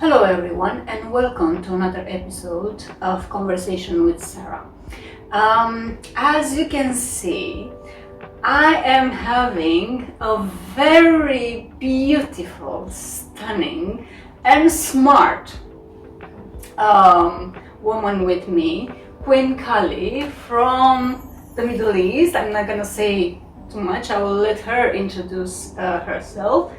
Hello everyone and welcome to another episode of Conversation with Sarah. As you can see, I am having a very beautiful, stunning and smart woman with me, Queen Kali from the Middle East. I'm not gonna say too much, I will let her introduce herself.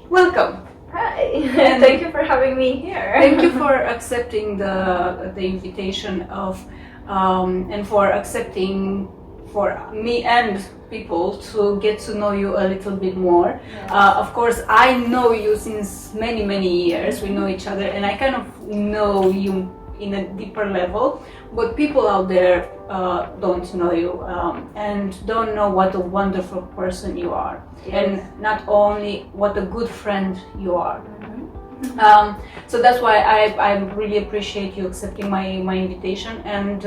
Welcome. Hi, thank you for having me here. Thank you for accepting the invitation of and for accepting for me and people to get to know you a little bit more. Yes. Of course, I know you since many years. We know each other, and I kind of know you in a deeper level. But people out there don't know you and don't know what a wonderful person you are, Yes. and not only what a good friend you are. Mm-hmm. So that's why I really appreciate you accepting my invitation, and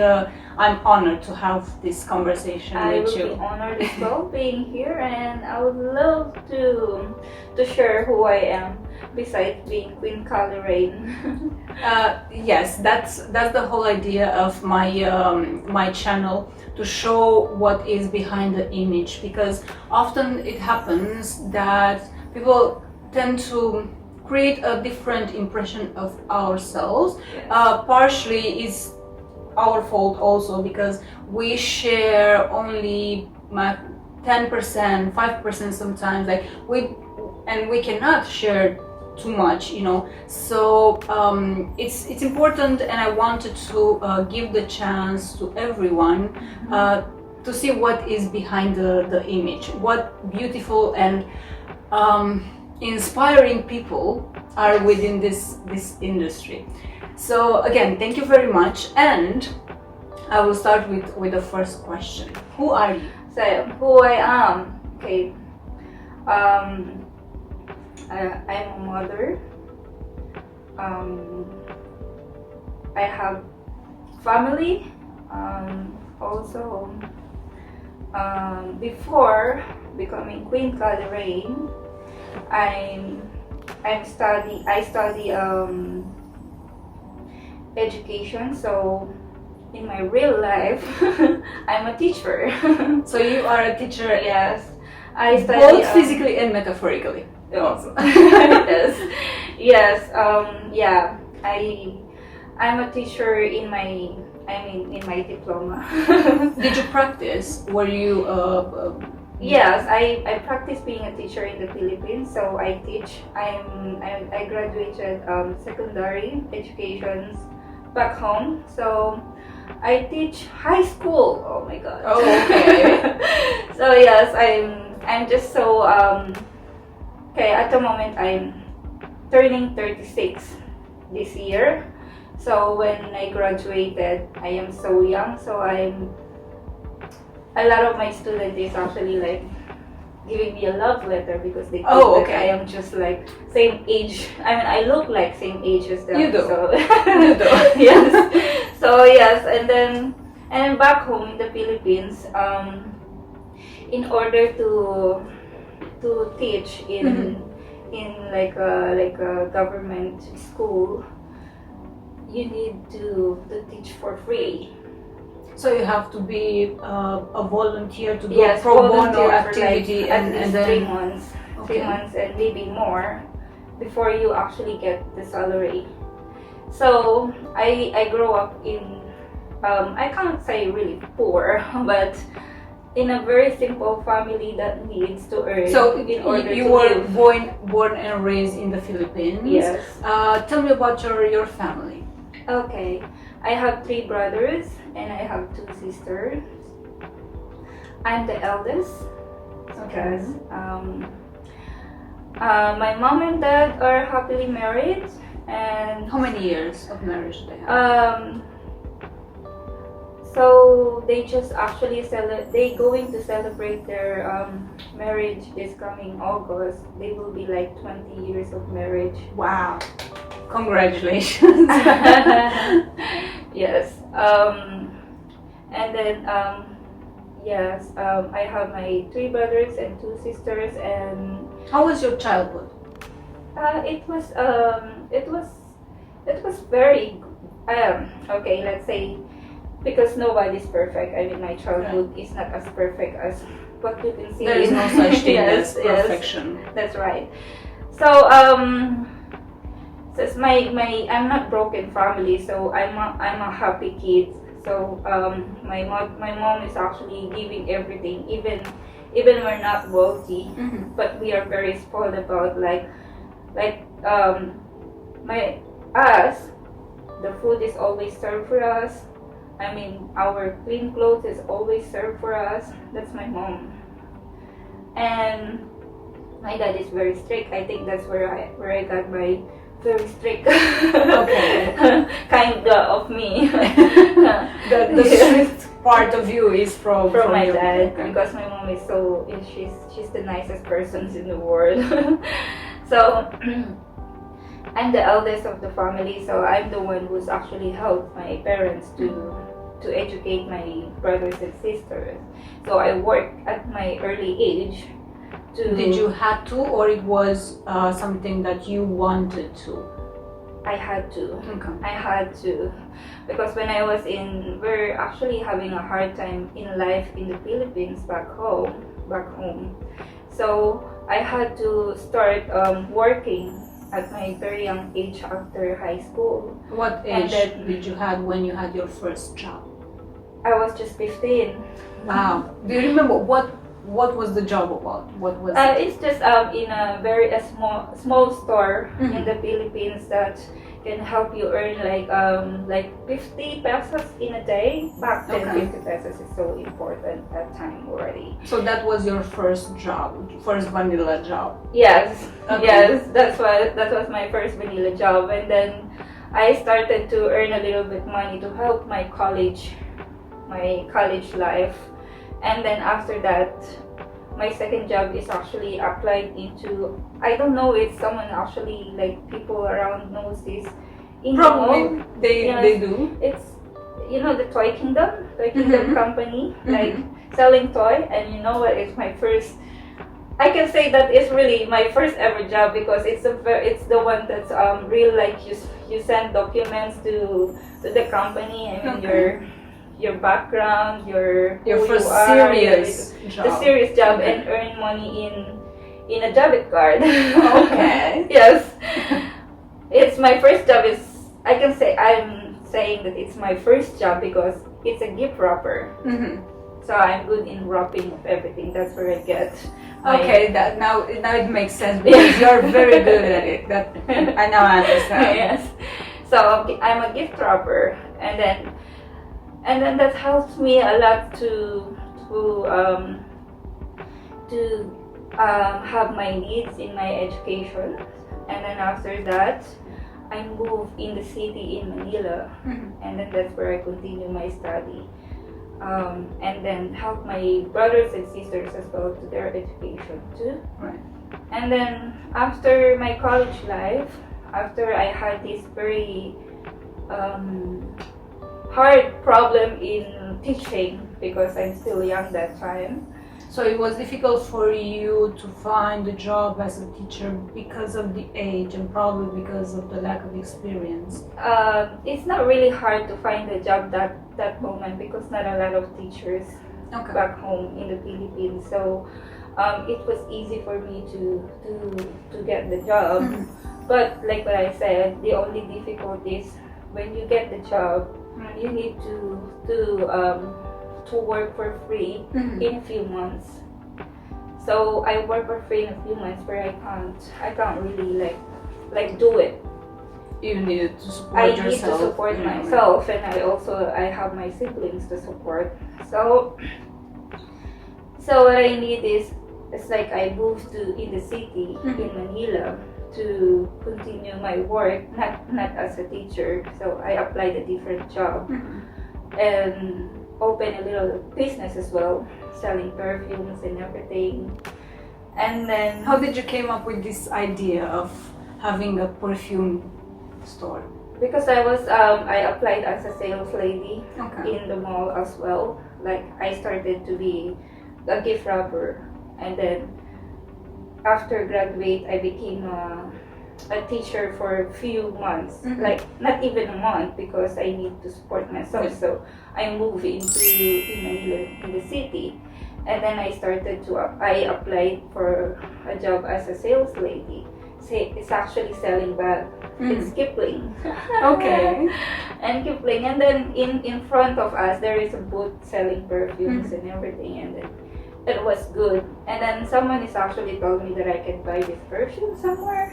I'm honored to have this conversation I with will you. be honored as well being here, and I would love to share who I am besides being queenkalirain. Yes, that's the whole idea of my channel, to show what is behind the image, because often it happens that people tend to create a different impression of ourselves. Yes. Partially is our fault also, because we share only 10%, 5% sometimes, like we cannot share too much, so it's important, and I wanted to give the chance to everyone to see what is behind the image, what beautiful and inspiring people are within this industry. So again, thank you very much, and I will start with the first question. Who are you? So who I am, okay. I'm a mother. I have family. Also, before becoming queenkalirain, I study education. So in my real life, I'm a teacher. So you are a teacher. Yes, I study Both physically and metaphorically. Also. yes. Yeah. I'm a teacher in my diploma. Did you practice? Were you? Yes, I practice being a teacher in the Philippines. So I teach. I graduated secondary education back home. So I teach high school. Oh my God. Oh, okay. So yes, I'm just so okay. At the moment, I'm turning 36 this year. So when I graduated, I am so young. So a lot of my students is actually like giving me a love letter, because they think that I am just like same age. I mean, I look like same age as them. You do. So You do. yes. So yes, and back home in the Philippines, in order to teach in like a government school, you need to teach for free. So you have to be a volunteer to do Yes, pro bono volunteer activity, for like at least then 3 months, Okay. 3 months and maybe more before you actually get the salary. So I grew up in I can't say really poor, but in a very simple family that needs to earn. So in order you to were live. born and raised in the Philippines. Yes. Tell me about your family. Okay, I have 3 brothers and I have 2 sisters. I'm the eldest. Okay. My mom and dad are happily married, and How many years of marriage do they have? so they just actually they going to celebrate their marriage this coming August. They will be like 20 years of marriage. Wow. Congratulations. Yes. And then yes, I have my 3 brothers and 2 sisters. And How was your childhood? It was very okay. Let's say because nobody's perfect. I mean, my childhood is not as perfect as what you can see. There is no such thing as Yes, perfection. that's right. So so it's my I'm not broken family, so I'm a happy kid. So my mom is actually giving everything, even we're not wealthy, but we are very spoiled about like my us. The food is always served for us. I mean, our clean clothes is always served for us. That's my mom. And my dad is very strict. I think that's where I got my very strict kind of me. The strict part of you is from my your dad, okay. because my mom is she's the nicest person in the world. So I'm the eldest of the family, so I'm the one who's actually helped my parents to educate my brothers and sisters. So I work at my early age. Did you have to, or it was something that you wanted to? I had to. Okay. I had to, because when I was we're actually having a hard time in life in the Philippines back home. So I had to start working at my very young age after high school. What age did you have when you had your first job? I was just 15. Wow. Do you remember what was the job about? What was it? It's just in a very small store in the Philippines that can help you earn like 50 pesos in a day. Back then, 50 pesos is so important at time already. So that was your first job, first vanilla job? Yes, okay. Yes, that was my first vanilla job, and then I started to earn a little bit money to help my college life. And then after that, my second job is actually applied into, I don't know if someone actually, like people around knows this. Probably they do. It's, the Toy Kingdom company, like selling toy. And you know what, it's my first, I can say that it's really my first ever job, because it's the one that's real, like you send documents to the company. I mean, your background, your first serious job. The serious job, and earn money in a debit card. Okay. Yes. It's my first job. I'm saying that it's my first job because it's a gift wrapper. So I'm good in wrapping of everything. That's where I get. Okay, that now it makes sense, because you're very good at it. That I now understand. Yes. So I'm a gift wrapper, and then that helps me a lot to have my needs in my education. And then after that, I moved in the city in Manila, and then that's where I continue my study, and then help my brothers and sisters as well to their education too. Right. And then after my college life, after I had this very hard problem in teaching, because I'm still young that time. So it was difficult for you to find a job as a teacher because of the age, and probably because of the lack of experience. It's not really hard to find a job that moment, because not a lot of teachers back home in the Philippines. So it was easy for me to get the job. But like what I said, the only difficulty is when you get the job, you need to work for free in a few months. So I work for free in a few months, where I can't really like do it. You needed to support yourself. I need to support myself, and I have my siblings to support. So what I need is, it's like I moved in the city in Manila to continue my work, not as a teacher. So I applied a different job and open a little business as well, selling perfumes and everything. And then, how did you came up with this idea of having a perfume store? Because I applied as a sales lady in the mall as well. Like, I started to be a gift wrapper, and then after graduate, I became a teacher for a few months, Mhm. like not even a month, because I need to support myself. So I moved in Manila, in the city, and then I applied for a job as a sales lady. It's actually selling bag. It's Kipling. Okay. And Kipling, and then in front of us there is a booth selling perfumes and everything, and then it was good. And then someone is actually told me that I can buy this perfume somewhere.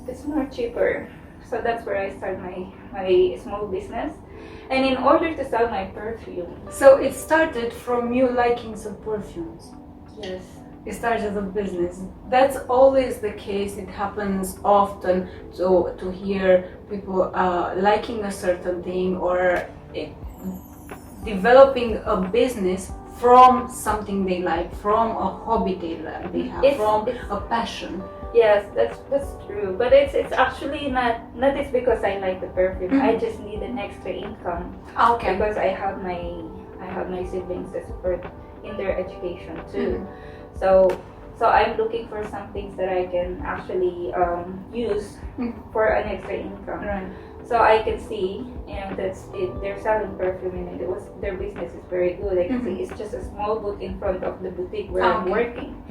It's more cheaper. So that's where I start my small business. And in order to sell my perfume, So it started from you liking some perfumes. yes, It started as a business. That's always the case. It happens often to hear people liking a certain thing or developing a business from something they like, from a hobby they have, from a passion. yes, that's true. But it's actually not it's because I like the perfume. I just need an extra income. Okay. Because I have my siblings to support in their education too. So I'm looking for some things that I can actually use for an extra income. Right. So I can see, they're selling perfume, and their business is very good. I can see it's just a small booth in front of the boutique where I'm working.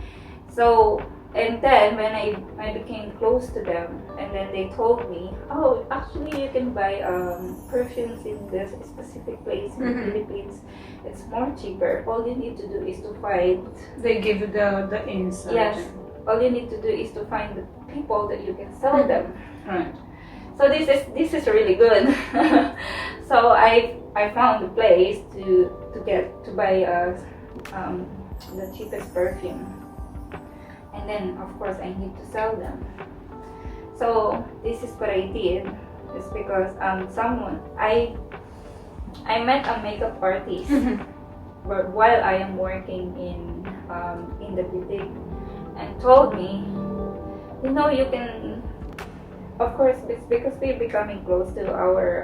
So, and then when I became close to them, and then they told me, oh, actually you can buy perfumes in this specific place in the Philippines. It's more cheaper. All you need to do is to find. They give you the insight. Yes. All you need to do is to find the people that you can sell them. Right. So this is really good. So I found a place to buy the cheapest perfume, and then of course I need to sell them. So this is what I did. It's because I met a makeup artist while I am working in the boutique, and told me, you can. Of course, it's because we're becoming close to our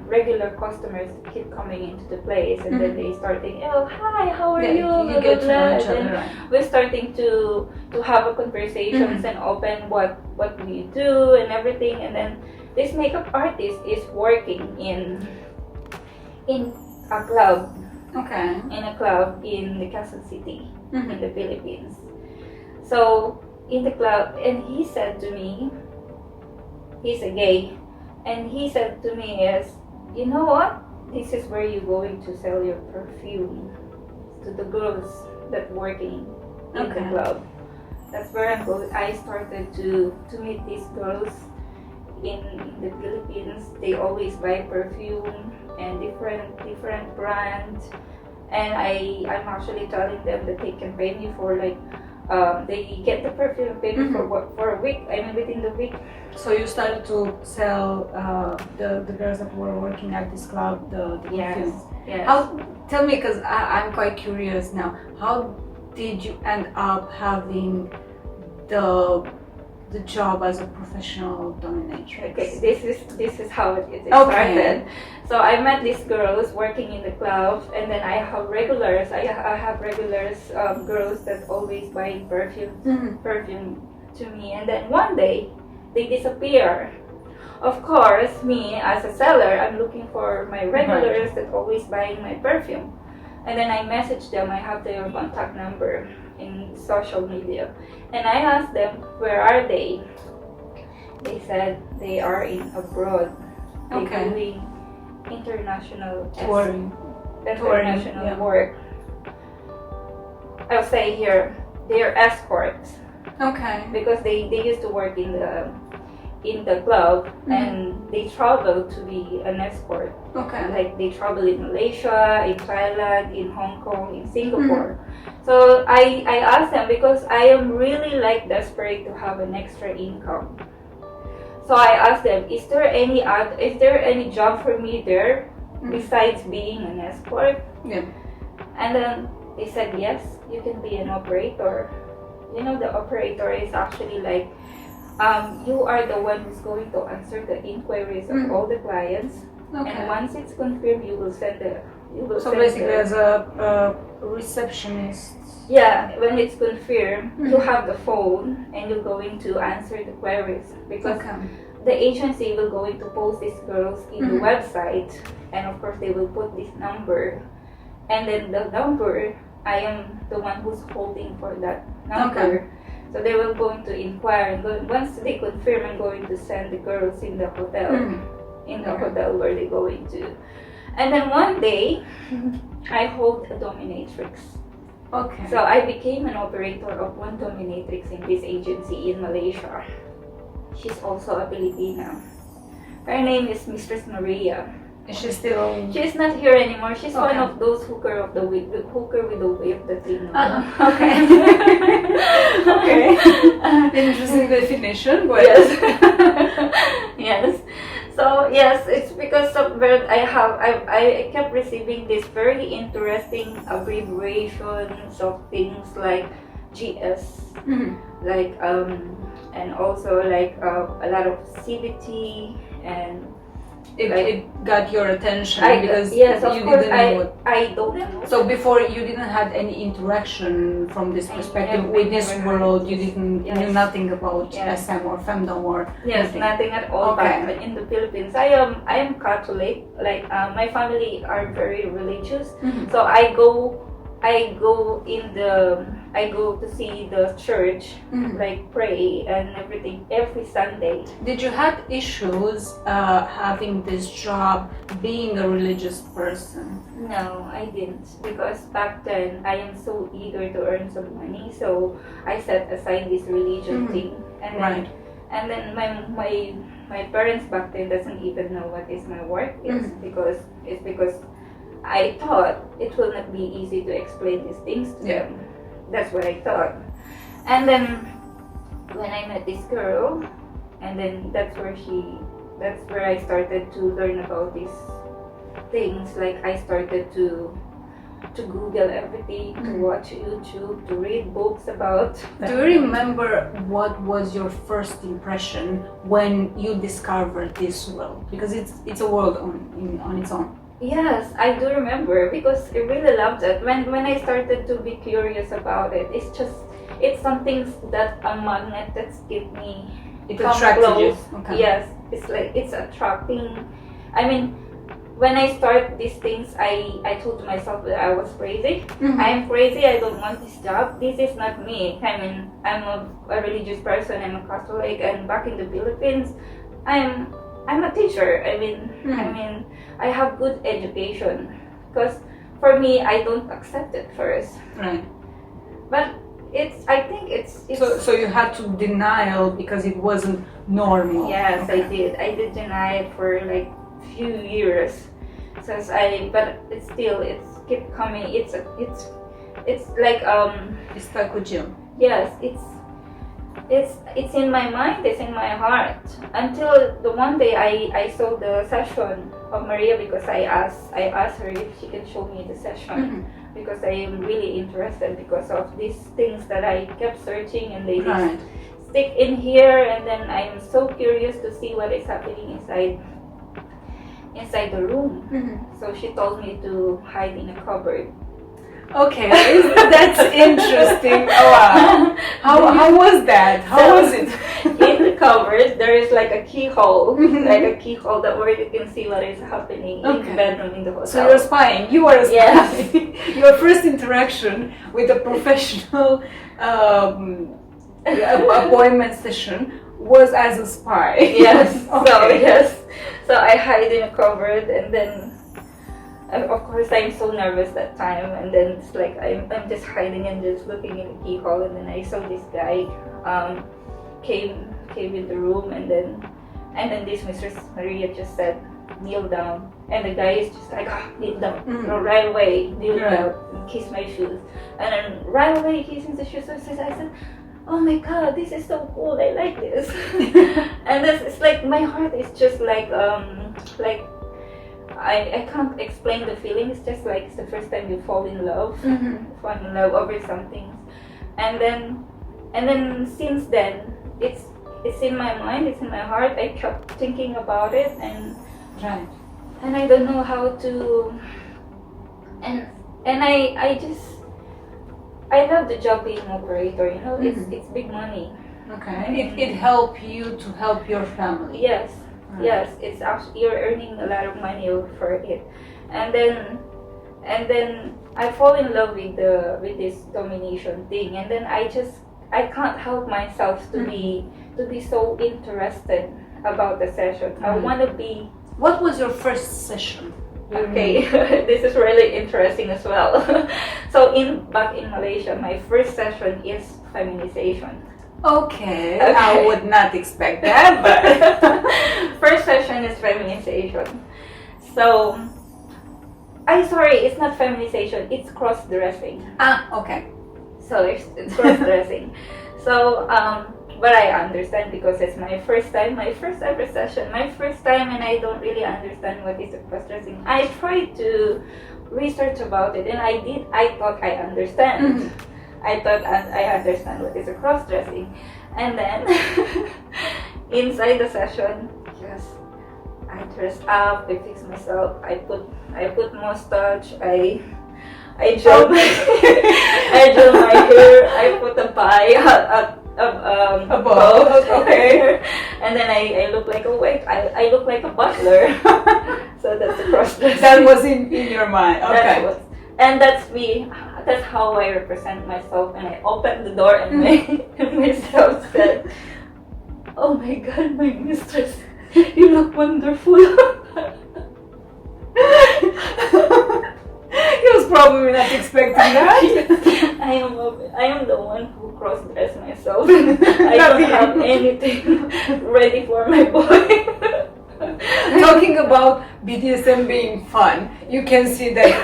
regular customers keep coming into the place, and then they starting, oh hi, how are you? You get to know each other, right? We're starting to have a conversations and open what we do and everything, and then this makeup artist is working in a club. Okay. In a club in the Quezon City in the Philippines. So in the club, and he said to me, he's a gay, and he said to me is, you know what? This is where you're going to sell your perfume to the girls that working in the club. That's where I'm going. I started to meet these girls in the Philippines. They always buy perfume and different brands, and I'm actually telling them that they can pay me for like. They get the perfume maybe for a week. I mean, within the week. So you started to sell the girls that were working at this club the perfumes. Yes. Tell me, because I'm quite curious now. How did you end up having the job as a professional dominatrix? Okay, this is how it started. So I met these girls working in the club, and then I have regulars. I have regulars, girls that always buy perfume to me, and then one day they disappear. Of course, me as a seller, I'm looking for my regulars that always buying my perfume, and then I message them. I have their contact number in social media, and I asked them, where are they? They said they are in abroad. They're doing international work. I'll say here, they're escorts. Okay. Because they used to work in the club, and they travel to be an escort. Okay. Like they travel in Malaysia, in Thailand, in Hong Kong, in Singapore. So I asked them, because I am really like desperate to have an extra income. So I asked them, is there any job for me there besides being an escort? Yeah. And then they said, yes, you can be an operator. The operator is actually like, you are the one who's going to answer the inquiries of all the clients. And once it's confirmed, you will send the you will So send basically, the, as a receptionist. yeah, when it's confirmed, you Mhm. have the phone and you're going to answer the queries because Okay. the agency will going to post these girls in the Mhm. website, and of course they will put this number, and then the number, I am the one who's holding for that number. Okay. So they will going to inquire, and once they confirm, I'm going to send the girls in the hotel, Mhm. in the Okay. hotel where they're going to. And then one day, I hold a dominatrix. Okay. So I became an operator of one dominatrix in this agency in Malaysia. She's also a Filipina. Her name is Mistress Maria. Is she still? She's not here anymore. She's one Okay. of those hooker of the week, the hooker with the wave that they know. Okay. Okay. Interesting definition, but Yes. Yes. So yes, it's because of where I kept receiving this very interesting abbreviations of things like GS, Mhm. like and also like a lot of CBT, and It got your attention because yes, of you course didn't know what. I don't know. So before you didn't have any interaction from this perspective never- with this never world. had You didn't Yes. knew nothing about Yes. SM or femdom or Yes, nothing. nothing at all. Okay. But in the Philippines, I am Catholic. Like my family are very religious, Mhm. so I go to see the church, Mhm. like pray and everything every Sunday. Did you had issues having this job, being a religious person? No, I didn't, because back then I am so eager to earn some money, so I set aside this religion Mhm. thing, and then Right. and then my parents back then doesn't even know what is my work is, Mhm. because I thought it will not be easy to explain these things to Yeah. them. That's what I thought. And then when I met this girl, and then that's where I started to learn about these things. Like I started to Google everything, to Mhm. watch YouTube, to read books about. Do you remember what was your first impression when you discovered this world? Because it's a world on its own. Yes, I do remember, because I really loved it. When I started to be curious about it, it's something that a magnet that's give me It come attracted you. close. Okay. Yes, it's like it's attracting. I mean, when I start these things, I told myself that I was crazy. Mhm. I'm crazy. I don't want this job. This is not me. I mean, I'm a religious person. I'm a Catholic, and back in the Philippines, I'm a teacher. I mean, I have good education. Because for me, I don't accept it first. Right. But I think it's So you had to denial because it wasn't normal. yes, Okay. I did deny it for like few years. But it's keep coming. It's like It stuck with you. yes, it's in my mind, it's in my heart. Until the one day I saw the session of Maria, because I asked her if she can show me the session. Mhm. Because I am really interested because of these things that I kept searching, and they Right. stick in here, and then I'm so curious to see what is happening inside the room. Mhm. So she told me to hide in a cupboard. Okay, that's interesting. Oh, wow. How was that? How was it? In the cupboard, there is like a keyhole, Mhm. like a keyhole that where you can see what is happening in Okay. the bedroom in the hotel. So you're spying. You are a spy. Yes. Your first interaction with a professional appointment session was as a spy. Yes. So Okay. yes. So I hide in a cupboard, and then of course I'm so nervous that time, and then it's like I'm just hiding and just looking in the keyhole, and then I saw this guy came in the room, and then this Mistress Maria just said, kneel down, and the guy is just like, kneel down. Mm. No, right away, kneel Right. down and kiss my shoes, and then right away kissing the shoes. I said, oh my god, this is so cool, I like this. And it's like my heart is just like I can't explain the feeling. It's just like it's the first time you fall in love, fall in love over something, and then since then it's in my mind, it's in my heart. I kept thinking about it, and Right. I don't know how to and I love the job being operator. You know, it's big money. Okay. And it helped you to help your family. Yes. Right. Yes, it's actually, you're earning a lot of money for it, and then I fall in love with this domination thing, and then I can't help myself to be so interested about the session. I want to be. What was your first session? Okay, this is really interesting as well. So back in Malaysia, my first session is feminization. Okay, I would not expect that, but first session is feminization. So, sorry, it's not feminization, it's cross-dressing. Okay. So it's cross-dressing. So, but I understand because it's my first time, my first ever session, my first time, and I don't really understand what is cross-dressing. I tried to research about it, and I thought I understand. I thought I understand what is a cross-dressing, and then inside the session, yes, I dress up, I fix myself, I put mustache, I gel I gel my hair, I put a bie above, okay, and then I look like a wait, I look like a butler, so that's a cross-dressing. That was in your mind, okay. And that's me. That's how I represent myself. And I opened the door and myself said, "Oh my God, my mistress, you look wonderful." He was probably not expecting that. I am the one who cross-dressed myself. I don't have anything ready for my boy. Talking about BDSM being fun, you can see that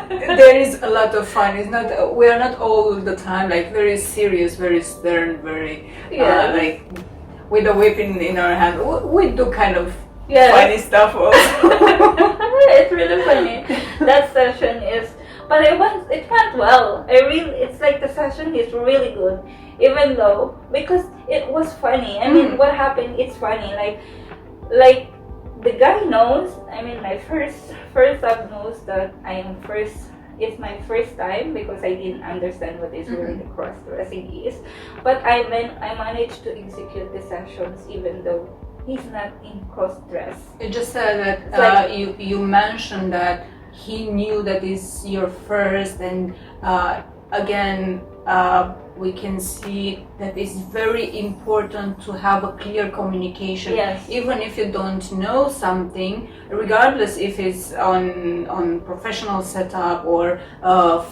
there is a lot of fun. It's not, we are not all the time like very serious, very stern, very like with a whip in our hand. We do kind of funny stuff also. It's really funny. That session is, but it went well. It's like the session is really good, even though because it was funny. I mean, what happened? It's funny. Like the guy knows. I mean, my first sub knows that it's my first time because I didn't understand what is really the cross-dressing is. But I managed to execute the sessions even though he's not in cross-dress. You just said that you mentioned that he knew that is your first, and again we can see that it's very important to have a clear communication. Yes. Even if you don't know something, regardless if it's on professional setup or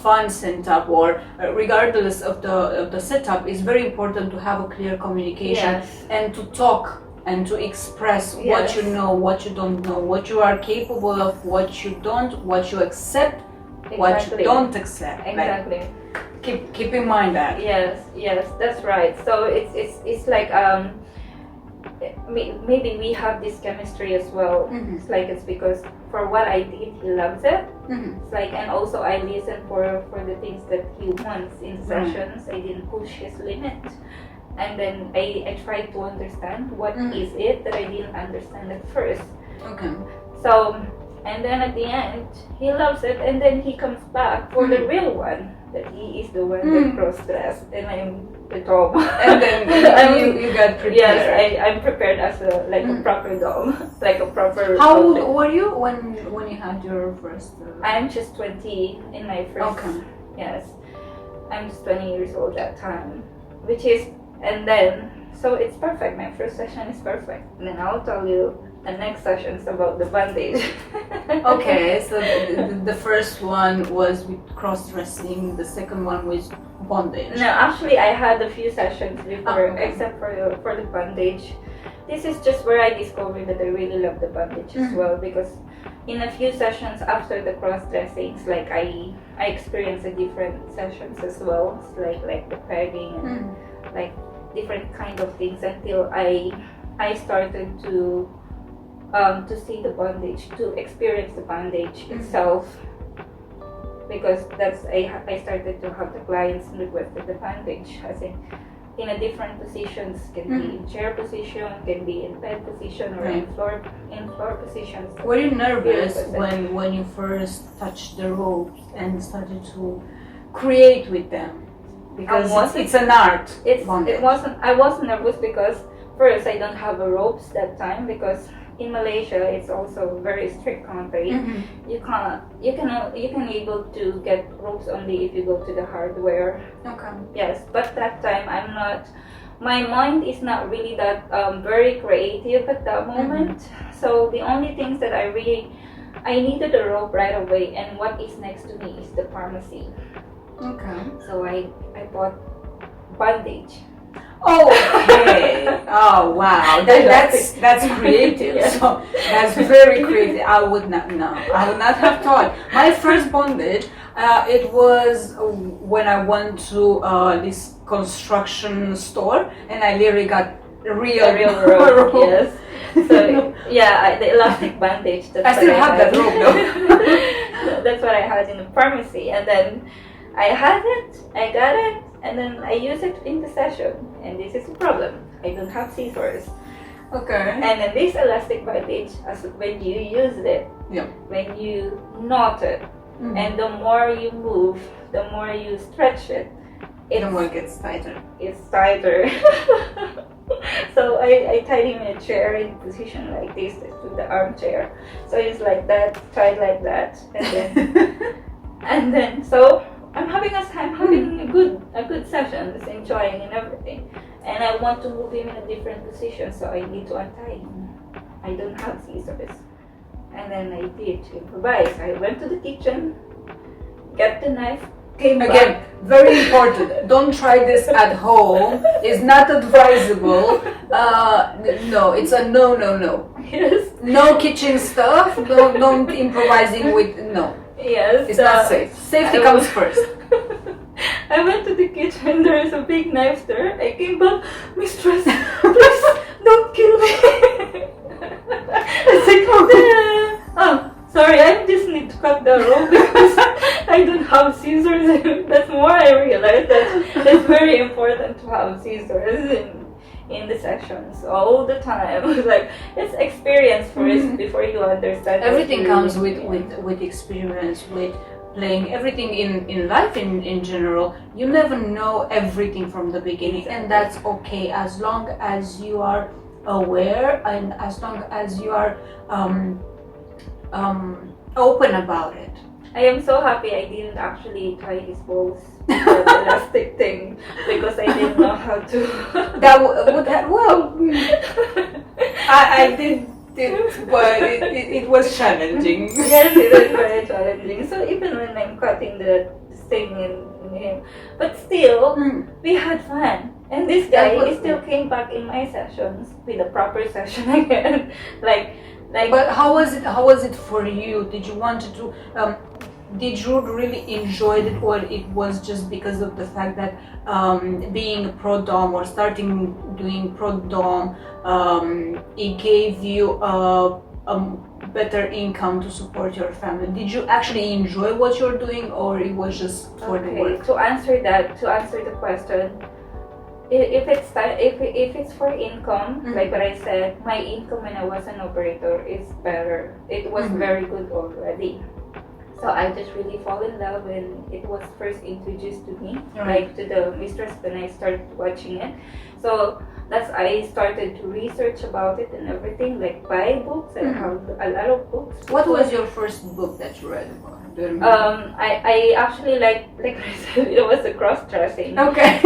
fun setup, or regardless of the setup, it's very important to have a clear communication and to talk and to express what you know, what you don't know, what you are capable of, what you don't, what you accept, what you don't accept. Exactly. Like, keep in mind that. Yes, that's right. So it's like maybe we have this chemistry as well. It's like it's because for what I did, he loves it. It's like, and also I listen for the things that he wants in sessions. I didn't push his limit. And then I tried to understand what is it that I didn't understand at first. Okay. So, and then at the end, he loves it, and then he comes back for the real one, that he is the one that cross-dressed, and I'm the dom. And then you got prepared. Yes, I'm prepared as a proper dom, like a proper. How old were you when you had your first? I'm just 20 in my first. Okay. Yes, I'm just 20 years old that time, which is. And then, so it's perfect. My first session is perfect. And then I'll tell you the next sessions about the bondage. Okay, so the first one was with cross-dressing. The second one was bondage. No, actually, I had a few sessions before, except for the bondage. This is just where I discovered that I really love the bondage as well, because in a few sessions after the cross-dressings, like I experienced a different sessions as well, it's like the pegging and like different kind of things until I started to see the bondage, to experience the bondage itself, because that's I started to have the clients requested the bondage. I think in a different positions, can be in chair position, can be in bed position, or in floor positions. Were you nervous when you first touched the ropes and started to create with them? Because it's an art. I wasn't nervous because first I don't have a ropes that time, because in Malaysia it's also a very strict country. You can able to get ropes only if you go to the hardware. Okay. Yes, but that time I'm not. My mind is not really that very creative at that moment. So the only things that I needed a rope right away, and what is next to me is the pharmacy. Okay. So I bought bondage. Oh, okay. Oh, wow. That's creative. Yes. So that's very creative. I would not have thought. My first bondage, it was when I went to this construction store, and I literally got a real rope. Yes. So the elastic bandage. I still have that rope though. That's what I had in the pharmacy, and then I had it. I got it. And then I use it in the session, and this is the problem. I don't have scissors. Okay. And then this elastic bandage, when you use it, when you knot it, and the more you move, the more you stretch it, the more it gets tighter. It's tighter. So I tied him in a chair in position like this, with the armchair. So it's like that, tied like that, and then so. I'm having a good session, just enjoying and everything, and I want to move him in a different position, so I need to untie him. I don't have scissors, and then I did improvise. I went to the kitchen, got the knife, came again. back. Very important. Don't try this at home. It's not advisable. No, it's a no. Yes. No kitchen stuff. Don't improvising with no. Yes, it's not safe. Safety comes first. I went to the kitchen, there is a big knife there. I came back, mistress, please don't kill me. I said, oh, sorry, I just need to cut the rope because I don't have scissors. That's more I realized that it's very important to have scissors in the sessions all the time. Like, it's experience first before you understand. Everything comes with experience, with playing, everything in life in general. You never know everything from the beginning, and that's okay as long as you are aware and as long as you are open about it. I am so happy I didn't actually tie his balls with the elastic thing, because I didn't know how to. That would have, well, I did it, but it was challenging. Yes, it was very challenging. So even when I'm cutting the thing in him, but still, we had fun. And this guy still came back in my sessions with a proper session again. Like. But how was it for you? Did you want to did you really enjoy it, or it was just because of the fact that being a pro dom or starting doing pro dom, it gave you a better income to support your family? Did you actually enjoy what you're doing, or it was just for the work? To answer the question, if it's for income, like what I said, my income when I was an operator is better. It was very good already. So I just really fall in love when it was first introduced to me, like to the mistress when I started watching it. So I started to research about it and everything, like buy books. I have a lot of books. What was your first book that you read about? I actually like I said, it was the cross-dressing. Okay.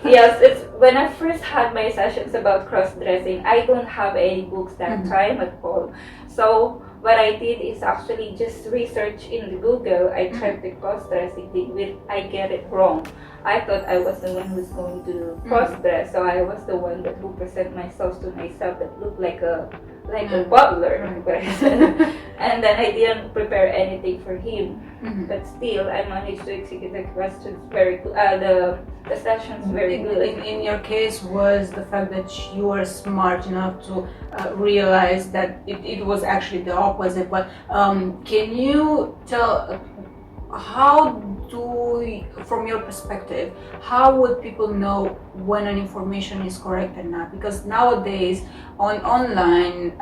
Yes, it's when I first had my sessions about cross-dressing, I don't have any books that time at all. So what I did is actually just research in the Google. I tried the cross-dressing thing, I get it wrong. I thought I was the one who's going to cross-dress, so I was the one that who present myself to myself that looked like a butler, and then I didn't prepare anything for him. But still, I managed to execute the questions very good. The sessions very good. In your case, was the fact that you were smart enough to realize that it was actually the opposite. But can you tell how from your perspective, how would people know when an information is correct or not? Because nowadays on online,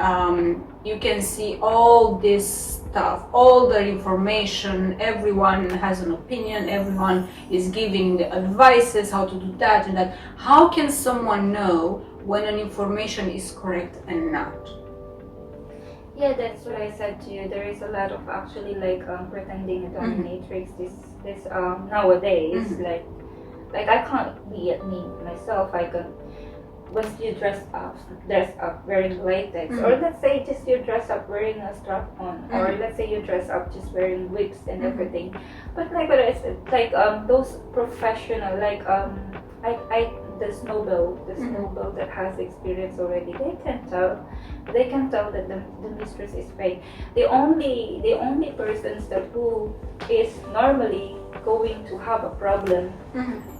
you can see all this stuff, all the information, everyone has an opinion, everyone is giving the advices how to do that and that. How can someone know when an information is correct and not? Yeah, that's what I said to you. There is a lot of actually pretending a dominatrix this nowadays. Like I can't be at me myself. I can once you dress up wearing latex, or let's say just you dress up wearing a strap on, or let's say you dress up just wearing wigs and everything. But like what I said, those professional the snowball that has experience already, they can tell that the mistress is fake. The only persons that who is normally going to have a problem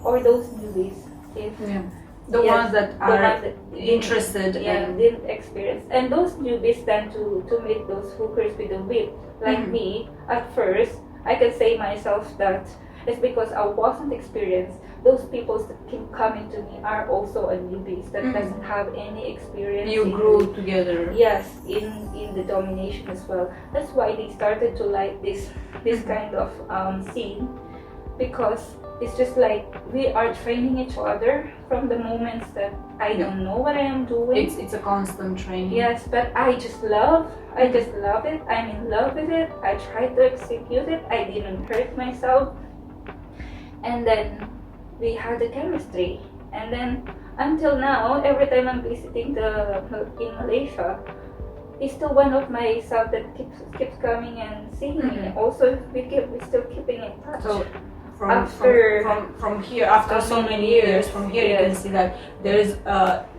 or those newbies, if the ones that are interested and didn't experience, and those newbies tend to meet those hookers with the whip. Like me, at first I can say myself that it's because I wasn't experienced. Those people that keep coming to me are also a newbies that doesn't have any experience. You grew together. Yes, in the domination as well. That's why they started to like this kind of scene, because it's just like we are training each other from the moments that I don't know what I am doing. It's a constant training. Yes, but I just love it. I'm in love with it. I tried to execute it. I didn't hurt myself. And then we had the chemistry, and then until now, every time I'm visiting in Malaysia, he's still one of my sub that keeps coming and seeing me. Also, we're still keeping in touch. So from here, after so many years, from here you can see that there is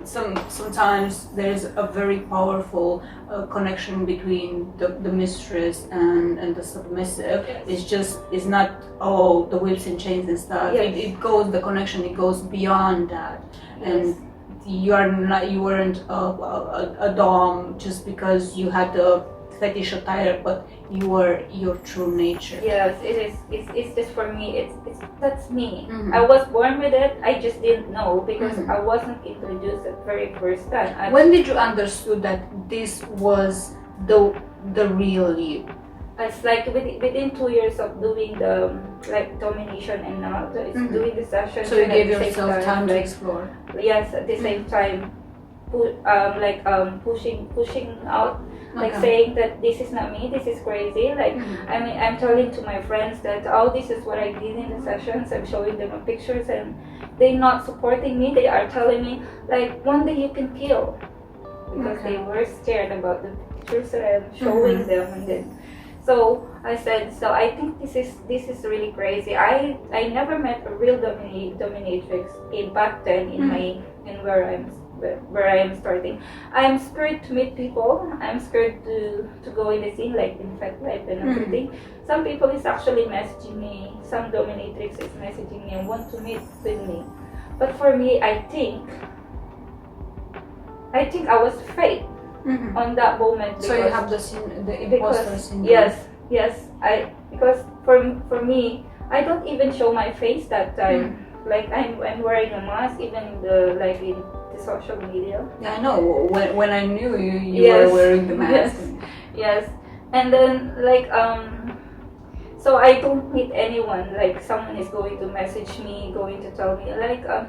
sometimes there is a very powerful connection between the mistress and the submissive. It's not the whips and chains and stuff. The connection goes beyond that. And you weren't a dom just because you had the fetish attire, but you were your true nature. Yes, it is. It's just for me. That's me. I was born with it. I just didn't know because I wasn't introduced at very first time. When did you understood that this was the real you? It's like within 2 years of doing the domination and now doing the sessions. So you gave yourself time to explore. Yes, at the same time, pushing out. Saying that this is not me, this is crazy. I'm telling to my friends that this is what I did in the sessions. I'm showing them pictures and they're not supporting me. They are telling me one day you can kill, because they were scared about the pictures that I'm showing them. And then so I said, so I think this is really crazy. I never met a real dominatrix back then in where I am starting. I'm scared to meet people. I'm scared to go in the scene, like in fact life and everything. Some people is actually messaging me. Some dominatrix is messaging me and want to meet with me. But for me, I think I was fake on that moment. So you have the imposter syndrome. Yes. Because for me, I don't even show my face that time. I'm wearing a mask even in the social media. Yeah, I know. When I knew you were wearing the mask. Yes. And then so I don't meet anyone. Someone is going to message me, going to tell me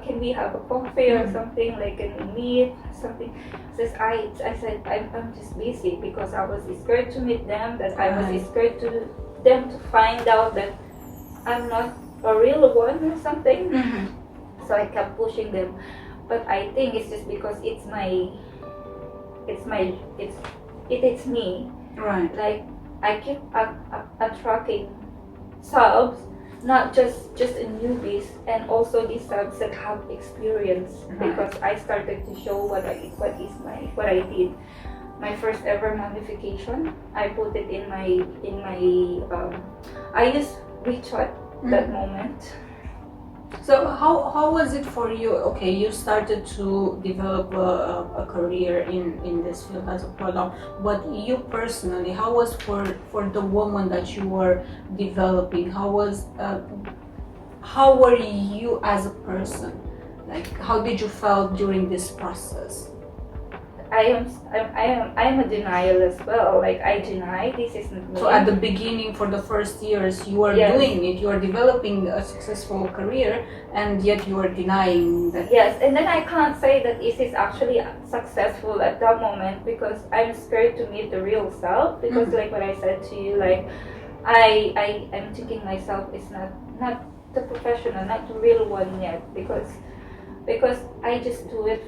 can we have a coffee or something? Can we meet something? I said I'm just busy because I was scared to meet them. That I was scared to them to find out that I'm not a real one or something. So I kept pushing them. But I think it's just because it's me. Right. I keep attracting subs, not just a newbies, and also these subs that have experience. Because I started to show what I did. My first ever mummification. I put it in my. I used WeChat that moment. So how was it for you? Okay, you started to develop a career in this field as a product, but you personally, how was for the woman that you were developing? How were you as a person? Like, how did you feel during this process? I'm a denial as well. Like, I deny this is not me. So at the beginning, for the first years, you are doing it, you are developing a successful career, and yet you are denying that. Yes, and then I can't say that this is actually successful at that moment because I'm scared to meet the real self. Because like what I said to you, like I'm thinking myself is not the professional, not the real one yet, because I just do it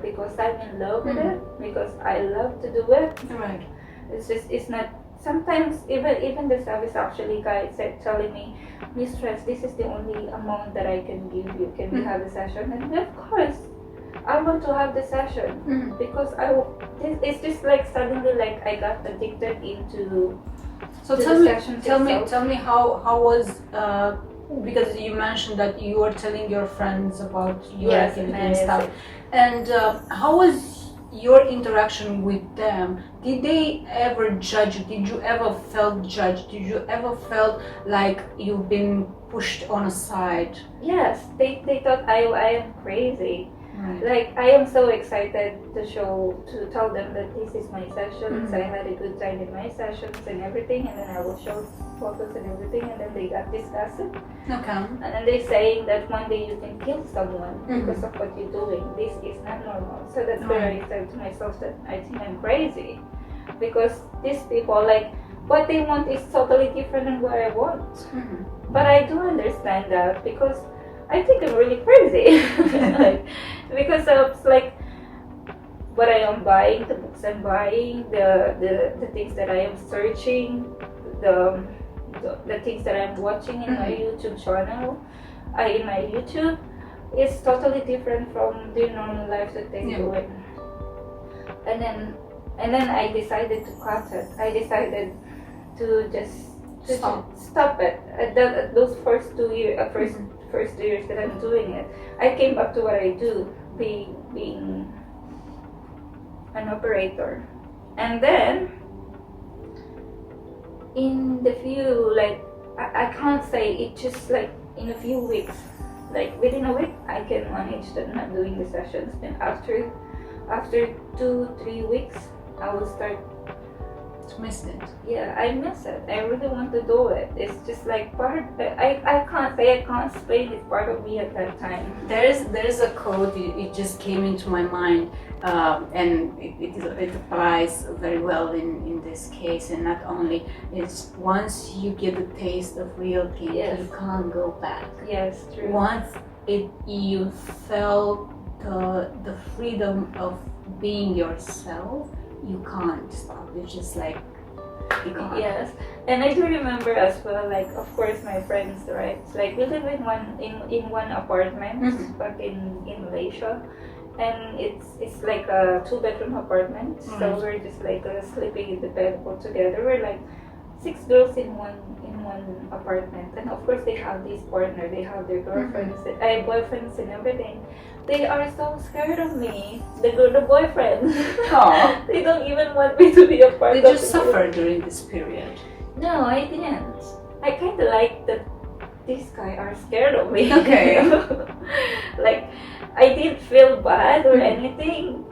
because I'm in love with it, because I love to do it. Right. It's not. Sometimes even the service actually guy said telling me, Mistress, this is the only amount that I can give you. Can we have a session? And of course, I want to have the session because it's just like suddenly like I got addicted into. So tell me how was. Because you mentioned that you were telling your friends about your activity and stuff, and how was your interaction with them? Did they ever judge you? Did you ever felt judged? Did you ever felt like you've been pushed on a side? Yes, they thought I am crazy. Right. Like, I am so excited to tell them that this is my sessions. I had a good time in my sessions and everything, and then I will show photos and everything, and then they got disgusted. Okay. And then they saying that one day you can kill someone because of what you're doing. This is not normal. So that's where I said to myself that I think I'm crazy, because these people, like, what they want is totally different than what I want. But I do understand that because I think I'm really crazy. Like, because of like what I am buying, the books I'm buying, the things that I am searching, the things that I'm watching in my YouTube channel, in my YouTube, is totally different from the normal life that they do it. And then I decided to cut it. I decided to just stop it. At those first 2 years, first 2 years that I'm doing it, I came back to what I do, being an operator. And then in the few, like, I can't say it, just like in a few weeks, like within a week I can manage that not doing the sessions. Then after 2-3 weeks I will start to miss it. Yeah, I miss it. I really want to do it. It's just like part. I can't say, I can't explain. It's part of me at that time. There's a quote. It just came into my mind, and it applies very well in this case. And not only, it's once you get the taste of real kink, you can't go back. Yes, true. Once you felt the freedom of being yourself, you can't stop. It's just like you can't. Yes, and I do remember as well. Like, of course, my friends, right? It's like we live in one apartment back in Malaysia, and it's like a 2-bedroom apartment. So we're just like sleeping in the bed all together. We're like 6 girls in one apartment, and of course they have this partner. They have their girlfriends, boyfriends, and everything. They are so scared of me. The boyfriends. They don't even want me to be a part of it. Did you suffer during this period? No, I didn't. I kind of like that these guys are scared of me. Okay. Like, I didn't feel bad or anything.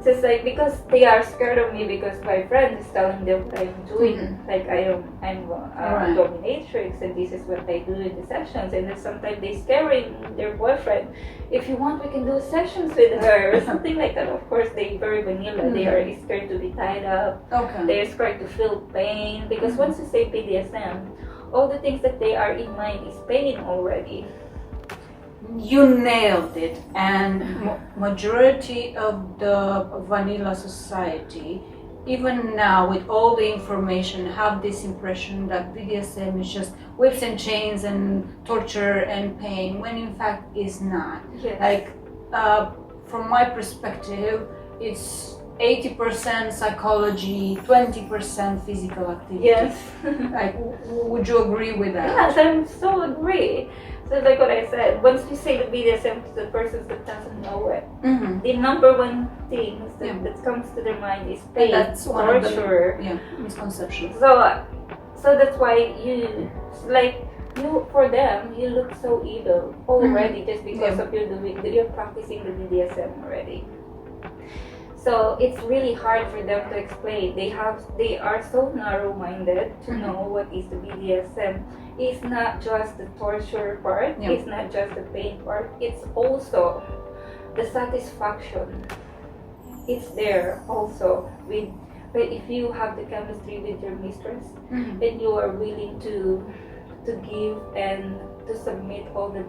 Just like, because they are scared of me because my friend is telling them what I'm doing. Like, I'm a dominatrix, and this is what I do in the sessions. And then sometimes they scaring their boyfriend. If you want, we can do sessions with her or something like that. Of course, they very vanilla. They are scared to be tied up. They're scared to feel pain, because once you say BDSM, all the things that they are in mind is pain already. You nailed it. And majority of the vanilla society, even now with all the information, have this impression that BDSM is just whips and chains and torture and pain, when in fact it's not. Like, from my perspective, it's 80% psychology, 20% physical activity. Yes. Like, would you agree with that? Yes, I so agree. So like what I said, once you say the BDSM to the person that doesn't know it, Mm-hmm. the number one thing that, Yeah. that comes to their mind is pain, That's one of torture. the misconceptions. So that's why you, like, you, for them, you look so evil already just because of you're practicing the BDSM already. So it's really hard for them to explain. They are so narrow-minded to know what is the BDSM. It's not just the torture part. It's not just the pain part. It's also the satisfaction. It's there also but if you have the chemistry with your mistress and you are willing to give and to submit all the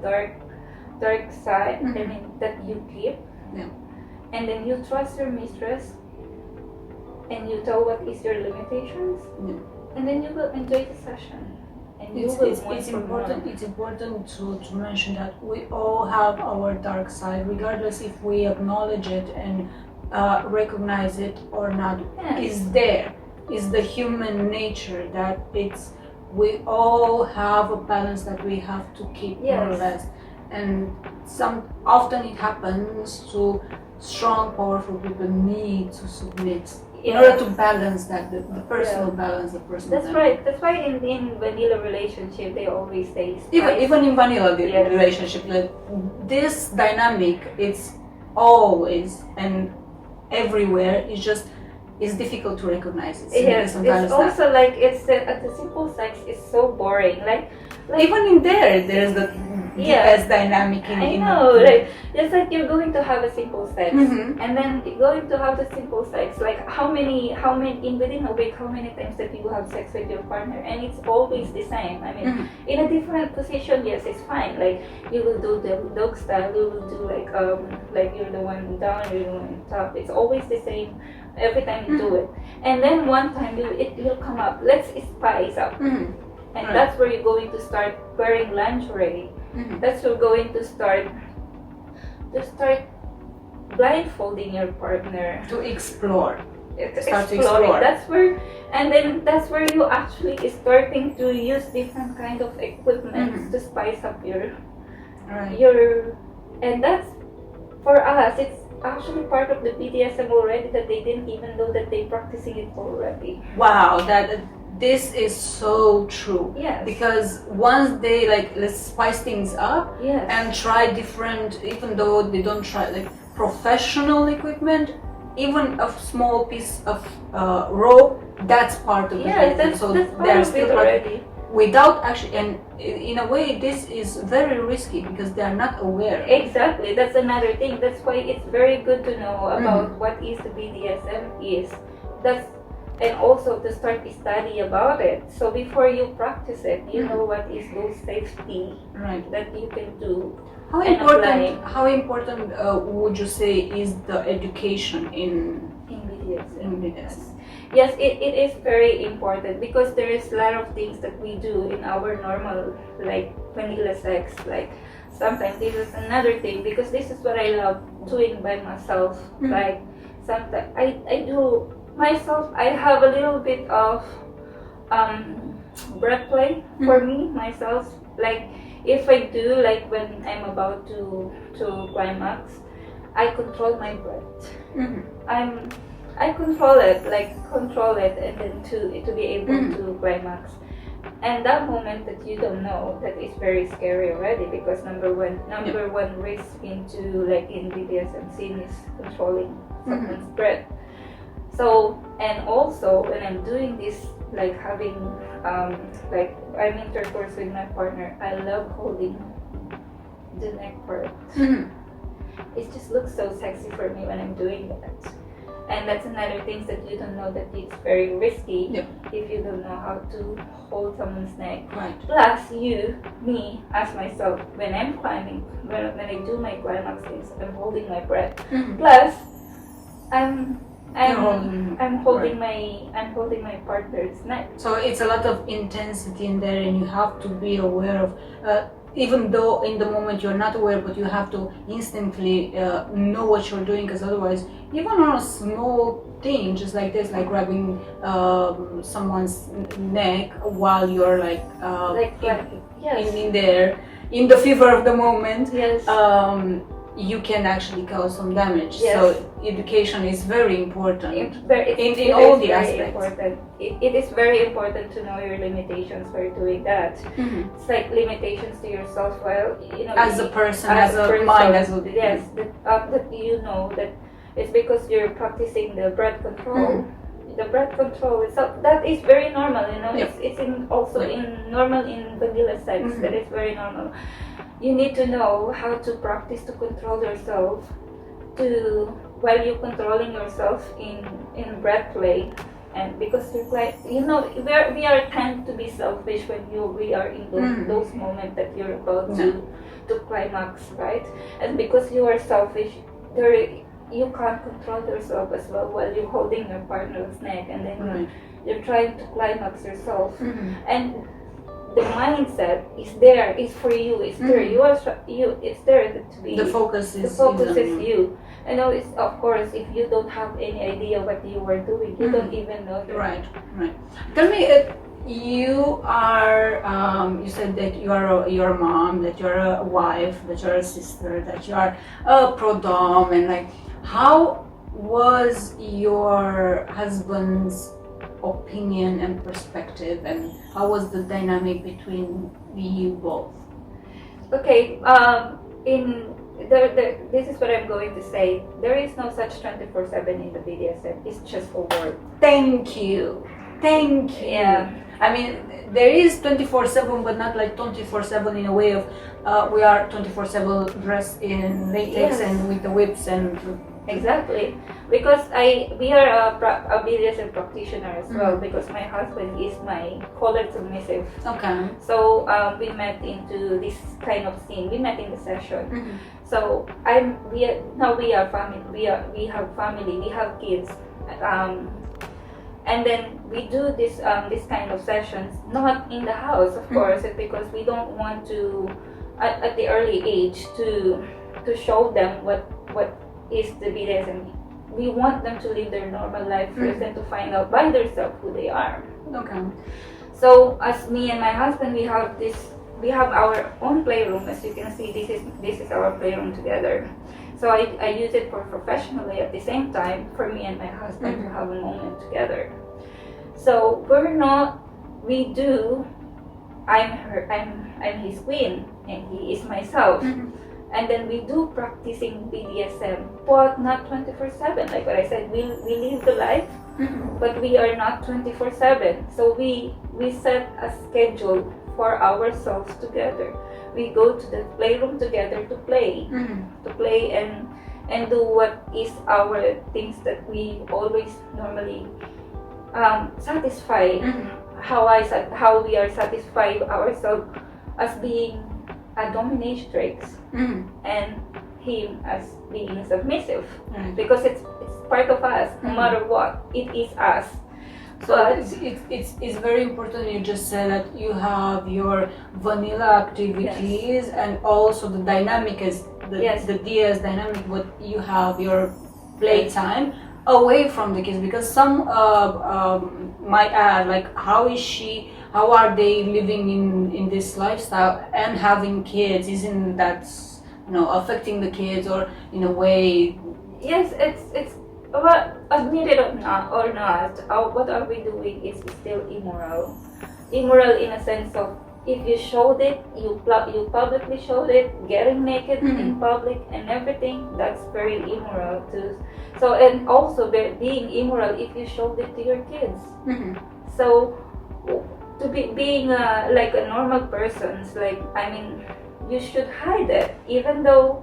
dark side, I mean, that you keep. And then you trust your mistress and you tell what is your limitations, and then you will enjoy the session. And it's important to mention that we all have our dark side, regardless if we acknowledge it and recognize it or not. It's there. It's the human nature that we all have a balance that we have to keep, more or less. And often it happens to strong, powerful people need to submit in order to balance that, the personal balance, the personal. That's right. That's why in vanilla relationship they always say even in vanilla relationship, like this dynamic, it's always and everywhere. It's difficult to recognize it. Yes, it's also like at the simple sex is so boring. Like even in there's the best dynamic in. I know, like just like you're going to have a simple sex, and then you're going to have the simple sex. Like how many within a week, how many times that you have sex with your partner, and it's always the same. I mean, in a different position, yes, it's fine. Like you will do the dog style, you will do like you're the one down, you're the one top. It's always the same every time you do it. And then one time it will come up. Let's spice up. And that's where you're going to start wearing lingerie. That's where you're going to start blindfolding your partner to explore. Start to explore. That's where you actually is starting to use different kind of equipment to spice up your and that's, for us, it's actually part of the BDSM already, that they didn't even know that they're practicing it already. Wow, this is so true. Yes. Because once they let's spice things up and try different, even though they don't try professional equipment, even a small piece of rope, that's part of it. That's they're still already. Without actually, and in a way, this is very risky because they are not aware. Exactly, that's another thing. That's why it's very good to know about what is the BDSM is. And also to start to study about it. So before you practice it, you know what is those safety that you can do. How important would you say is the education in BDSM? Yes, it is very important because there is a lot of things that we do in our normal vanilla sex. Like sometimes this is another thing, because this is what I love doing by myself. Like sometimes I do myself. I have a little bit of breath play for me myself. Like if I do, like when I'm about to climax, I control my breath. I control it, and then to be able to climax. And that moment that you don't know, that is very scary already, because number one risk into in BDSM scene is controlling someone's breath. So, and also when I'm doing this, having I'm intercourse with my partner, I love holding the neck part. It just looks so sexy for me when I'm doing that. And that's another thing that you don't know, that it's very risky if you don't know how to hold someone's neck. Plus me as myself, when I'm climbing, when I do my climax things, I'm holding my breath. Plus I'm holding my partner's neck. So it's a lot of intensity in there, and you have to be aware of. Even though in the moment you're not aware, but you have to instantly know what you're doing, because otherwise, even on a small thing, just like this, like grabbing someone's neck while you're in there, in the fever of the moment, Yes. you can actually cause some damage. Yes. So education is very important It in all is the very aspects. important. It is very important to know your limitations for doing that. It's like limitations to yourself. Well, you know, As a person, as a mind, as a yes, that you know that it's because you're practicing the breath control. The breath control itself, that is very normal. You know, it's in also in normal in vanilla sex. That is very normal. You need to know how to practice to control yourself, while you're controlling yourself in breath play, and because you're like, you know, we are tend to be selfish when we are in those moments that you're about to climax, right? And because you are selfish, you can't control yourself as well while you're holding your partner's neck, and then you're trying to climax yourself, and the mindset is for you. It's there. It's there to be. The focus is you. I know it's, of course, if you don't have any idea what you are doing, you don't even know. Right. Tell me, you are. You said that you're a mom, that you're a wife, that you're a sister, that you are a pro-dom, and like, how was your husband's opinion and perspective, and how was the dynamic between you both? Okay, this is what I'm going to say. There is no such 24/7 in the BDSM. It's just a word. Thank you. Yeah. I mean, there is 24/7, but not like 24/7 in a way of we are 24/7 dressed in latex and with the whips and. Exactly, because we are a BDSM practitioner as well, because my husband is my collared submissive. Okay. So we met into this kind of scene. We met in the session. So we are family. We have family. We have kids. And then we do this kind of sessions, not in the house, of course, because we don't want to at the early age to show them what is the BDSM. We want them to live their normal life first and to find out by themselves who they are. Okay. So as me and my husband, we have our own playroom. As you can see, this is our playroom together. So I use it for professionally, at the same time for me and my husband to have a moment together. So I'm his queen and he is myself. And then we do practicing BDSM, but not 24/7. Like what I said, we live the life, but we are not 24/7. So we set a schedule for ourselves together. We go to the playroom together to play, and do what is our things that we always normally satisfy. How we are satisfied ourselves as being a dominatrix and him as being submissive, because it's part of us. No matter what, it is us. So it's very important. You just said that you have your vanilla activities and also the dynamic is the DS dynamic, but you have your playtime away from the kids, because some might add, like, how are they living in this lifestyle and having kids? Isn't that affecting the kids, or in a way? Yes, it's well, admit it or not, what are we doing is still immoral. Immoral in a sense of, if you showed it, you publicly showed it, getting naked in public and everything, that's very immoral too. So, and also being immoral if you showed it to your kids. So to being like a normal person, you should hide it, even though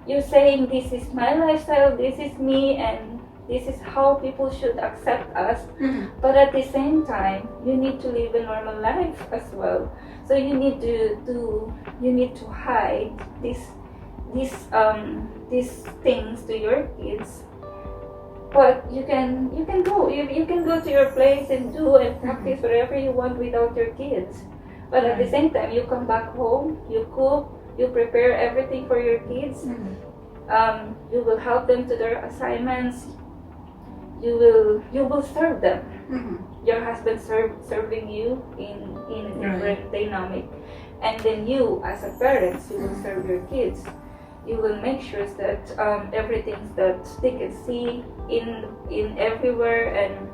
you're saying this is my lifestyle, this is me, and this is how people should accept us. But at the same time, you need to live a normal life as well. So you need to hide these things to your kids. But you can go to your place and do and practice whatever you want without your kids. But at the same time, you come back home, you cook, you prepare everything for your kids. You will help them to their assignments. You will serve them. Your husband serving you in a different dynamic, and then you as a parent, you will serve your kids. You will make sure that everything that they can see in everywhere and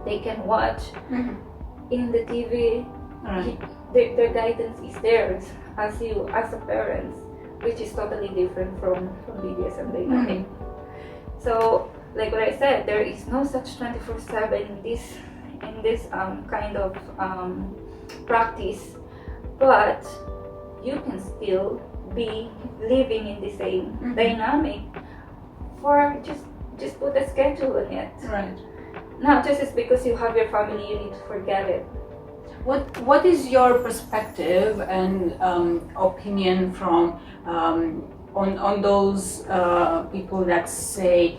they can watch in the TV. Right. Their guidance is theirs as you as a parent, which is totally different from BDSM dynamic. So, like what I said, there is no such 24/7 in this kind of practice, but you can still be living in the same dynamic for just put a schedule on it. Right. Not just because you have your family, you need to forget it. What is your perspective and opinion from on those people that say,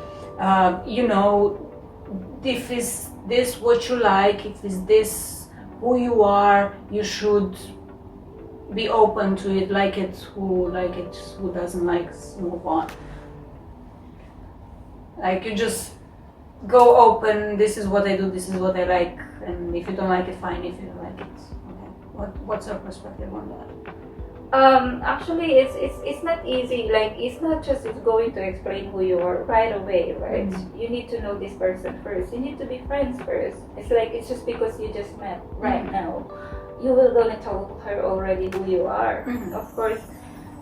if is this what you like, if is this who you are, you should be open to it, who doesn't like, move on. Like, you just go open, this is what I do, this is what I like, and if you don't like it, fine. If you don't like it, okay. What's your perspective on that? Actually, it's not easy. Like, it's not just going to explain who you are right away, right? You need to know this person first. You need to be friends first. It's just because you just met right now, you will gonna tell her already who you are. Of course,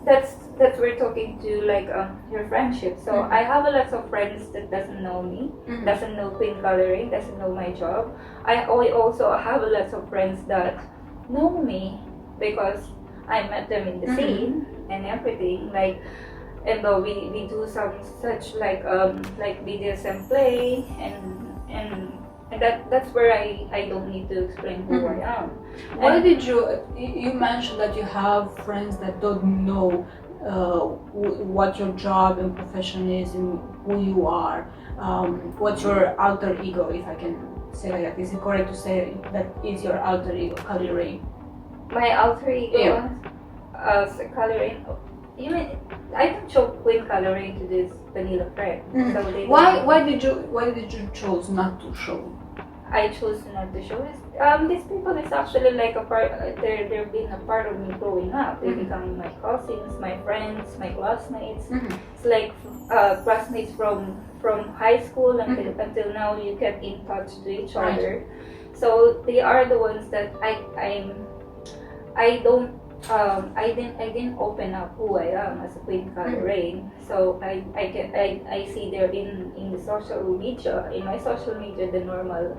that's we're talking to your friendship. So I have a lot of friends that doesn't know me, doesn't know queenkalirain, doesn't know my job. I also have a lot of friends that know me because I met them in the scene and everything. And though we do some such BDSM play and that's where I don't need to explain who I am. Why did you mentioned that you have friends that don't know what your job and profession is and who you are? What's your alter ego, if I can say that? Is it correct to say that is your alter ego, kalirain? My alter ego as a kalirain. You mean I don't show queenkalirain to this vanilla friend. So they why did you choose not to show? I chose not to show this. These people is actually like a part. They're being a part of me growing up. They become my cousins, my friends, my classmates. It's like classmates from high school until now. You get in touch to each other. So they are the ones that I didn't open up who I am as a queenkalirain. So I see there in the social media, in my social media, the normal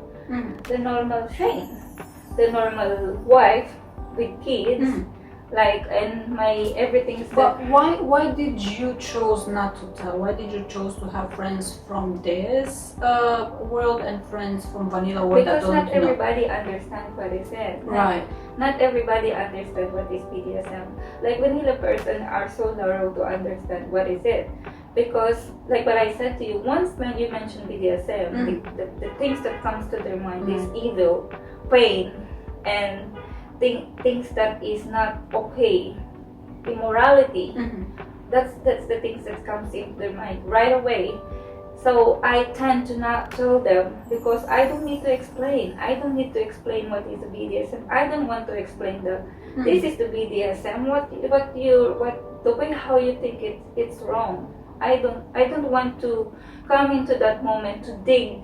thing, the normal wife with kids, and my everything's. But why did you choose not to tell? Why did you choose to have friends from this world and friends from vanilla world that don't know? Because not everybody understands what is it. Right. Not everybody understands what is BDSM. Like, vanilla person are so narrow to understand what is it. Because, like what I said to you, once when you mention BDSM, the things that comes to their mind is evil, pain, and things that is not okay, immorality. That's the things that comes into their mind right away. So I tend to not tell them because I don't need to explain. I don't need to explain what is the BDSM. I don't want to explain this is the BDSM. The way how you think it's wrong. I don't want to come into that moment to dig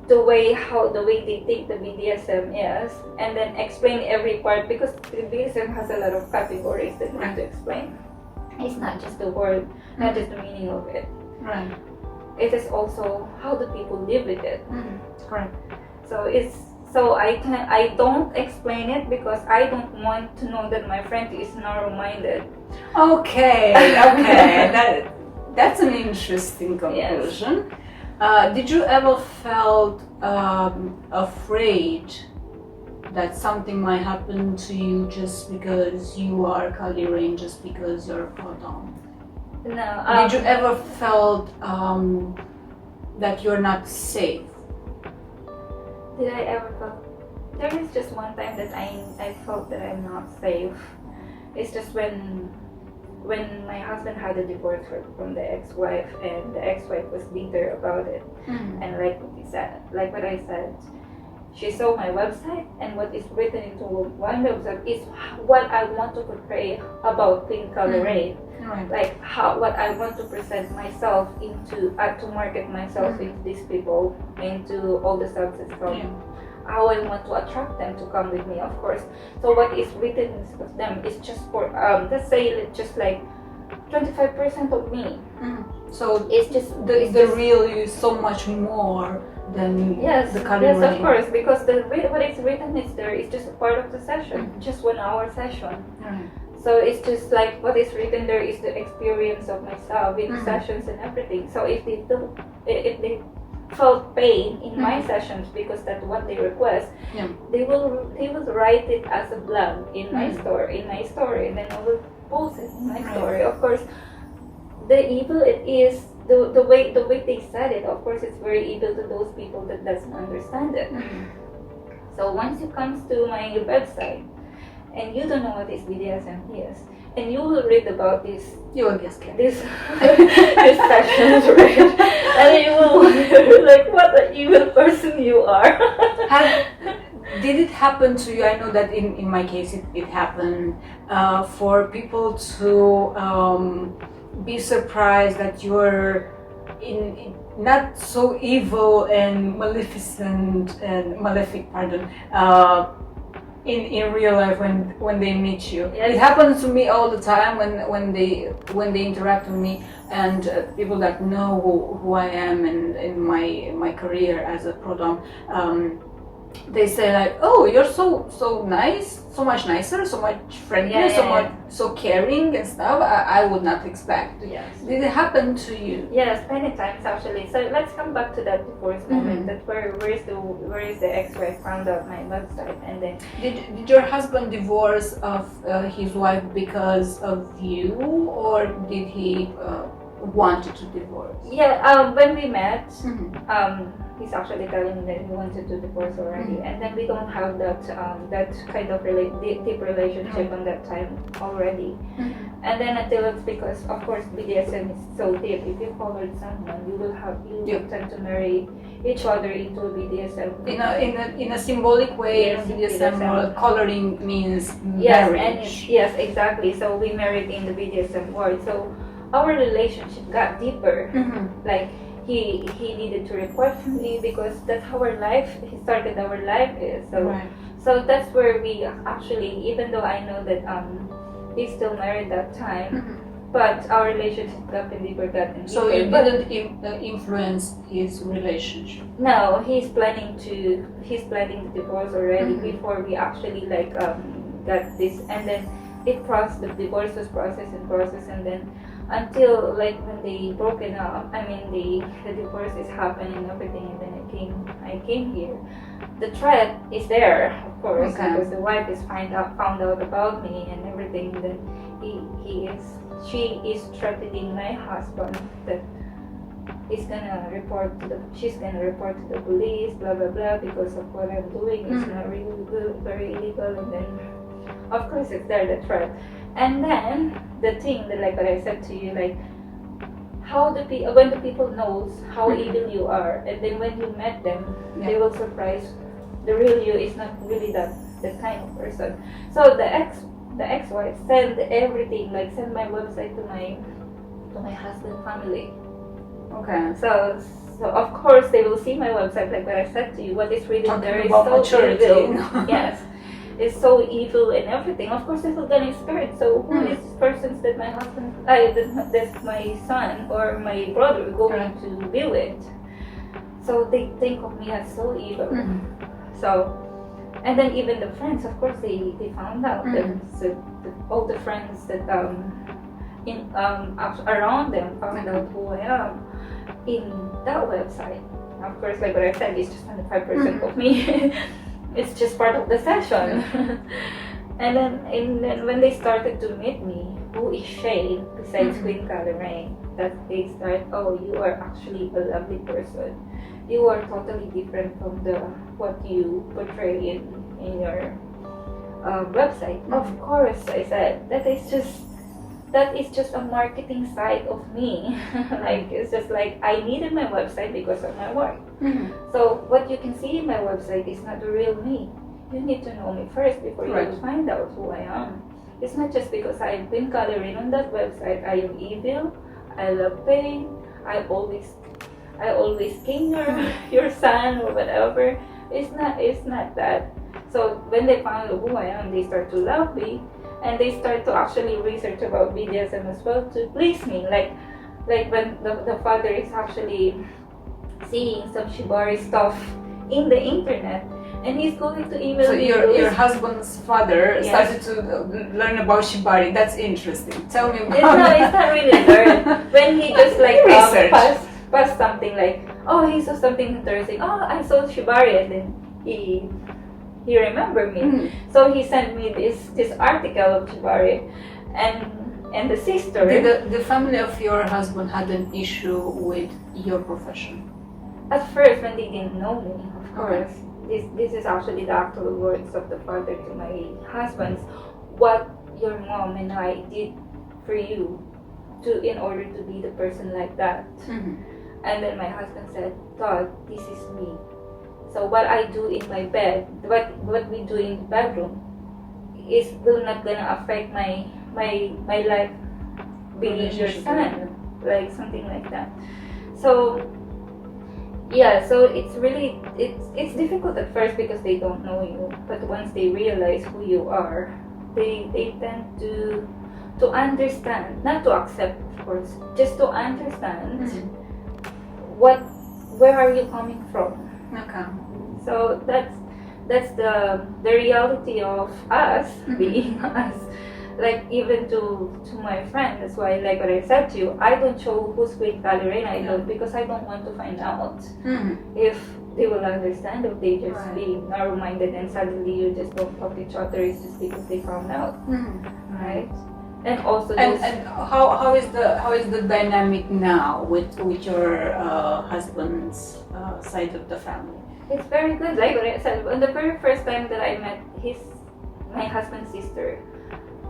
the way they think the BDSM is, and then explain every part, because the BDSM has a lot of categories that we need to explain. It's not just the word, not just the meaning of it. Right. It is also how the people live with it. Correct. So I don't explain it because I don't want to know that my friend is narrow-minded. Okay. That's an interesting conclusion. Yes. Did you ever felt afraid that something might happen to you just because you are kalirain, just because you're a pro-dom? No. Did you ever felt that you're not safe? Did I ever felt? There is just one time that I felt that I'm not safe. It's just when my husband had a divorce from the ex-wife, and the ex-wife was bitter about it. And like what I said, she saw my website, and what is written into one website is what I want to portray about queenkalirain. Right. Like what I want to present myself into, to market myself into these people, into all the subsets from how I want to attract them to come with me, of course. So what is written of them is just for let's say just like 25% of me. So it's just the real you is so much more than the Yes, of course, because what is written is there is just a part of the session, just 1 hour session. Right. So it's just like what is written there is the experience of myself in sessions and everything. So if they felt pain in my sessions because that's what they request, they will write it as a blog in my story, and then I will post it in my story. Of course, the evil it is the way they said it. Of course, it's very evil to those people that doesn't understand it. So once you comes to my website and you don't know what this BDSM is, and you will read about this, you will get scared. This sessions, right? And you will like, what an evil person you are. Did it happen to you? I know that in my case it happened for people to be surprised that you're in not so evil and maleficent and malefic, pardon, in real life when they meet you. Yes. It happens to me all the time when they interact with me, and people that know who I am and in my career as a pro-dom, they say like, oh, you're so nice, so much nicer, so much friendlier, so caring and stuff. I would not expect. Yes. Did it happen to you? Yes, many times actually. So let's come back to that divorce moment. That where is the ex-wife found out my website, and then Did your husband divorce of his wife because of you, or did he wanted to divorce? Yeah, when we met, he's actually telling me that he wanted to divorce already, and then we don't have that kind of deep relationship on that time already. And then until it's because, of course, BDSM is so deep. If you colored someone, you will tend to marry each other into a BDSM. In a symbolic way, Yes, in BDSM world, coloring means marriage. Yes, exactly. So we married in the BDSM world. So our relationship got deeper. Like he needed to report for me because that's how our life. He started our life is. So that's where we actually, even though I know that he's still married that time, but our relationship got deeper. So you didn't influence his relationship? No, he's planning to divorce already before we actually got this, and then the divorce was processed, and then until like when they broken up, I mean the divorce is happening and everything, and then I came here. The threat is there, of course, because the wife is found out about me and everything. Then she is threatening my husband that she's gonna report to the police, blah blah blah, because of what I'm doing. It's not really good, very illegal, and then of course it's there, the threat. And then the thing that, like what I said to you, like when the people knows how evil you are, and then when you met them, they will surprise. The real you is not really that kind of person. So the ex-wife send everything, like send my website to my husband's family. Okay. So of course they will see my website, like what I said to you. What is written there is so evil. Yes. Is so evil and everything. Of course, they will get scared. So who is this person that my husband, that's my son or my brother going to be with? So they think of me as so evil. So, and then even the friends, of course, they found out that all the friends that around them found out who I am in that website. Of course, like what I said, it's just 25% of me. It's just part of the session. And then when they started to meet me, who is Shane besides queenkalirain, that they start, oh, you are actually a lovely person. You are totally different from what you portray in your website. Of course, I said, that is just that is just a marketing side of me. Like, it's just like I needed my website because of my work. So what you can see in my website is not the real me. You need to know me first before you will find out who I am. It's not just because I'm queenkalirain on that website. I am evil. I love pain. I always king your son or whatever. It's not that. So when they found out who I am, they start to love me, and they start to actually research about BDSM as well to please me. Like when the father is actually seeing some shibari stuff in the internet, and he's going to email so me. Your husband's father started to learn about shibari. That's interesting. Tell me about No, it's not really learn. When he just like pass something like, oh, he saw something interesting. Oh, I saw shibari, and then he remembered me. So he sent me this article of shibari, and the sister. Did the family of your husband had an issue with your profession? At first, when they didn't know me, of course. This is actually the actual words of the father to my husband. What your mom and I did for you in order to be the person like that. And then my husband said, Todd, this is me. So what I do in my bed, what we do in the bedroom, will not gonna affect my life being your son, like something like that. So yeah, so it's really it's difficult at first because they don't know you, but once they realize who you are, they tend to understand, not to accept, of course, just to understand where are you coming from. Okay. So that's the reality of us being us. Like even to my friend, that's why, like what I said to you, I don't show who's queenkalirain I love because I don't want to find out if they will understand, if they just be narrow-minded and suddenly you just don't talk to each other. It's just because they found out, right? And also, and how is the dynamic now with your husband's side of the family? It's very good. Like what I said, on the very first time that I met my husband's sister.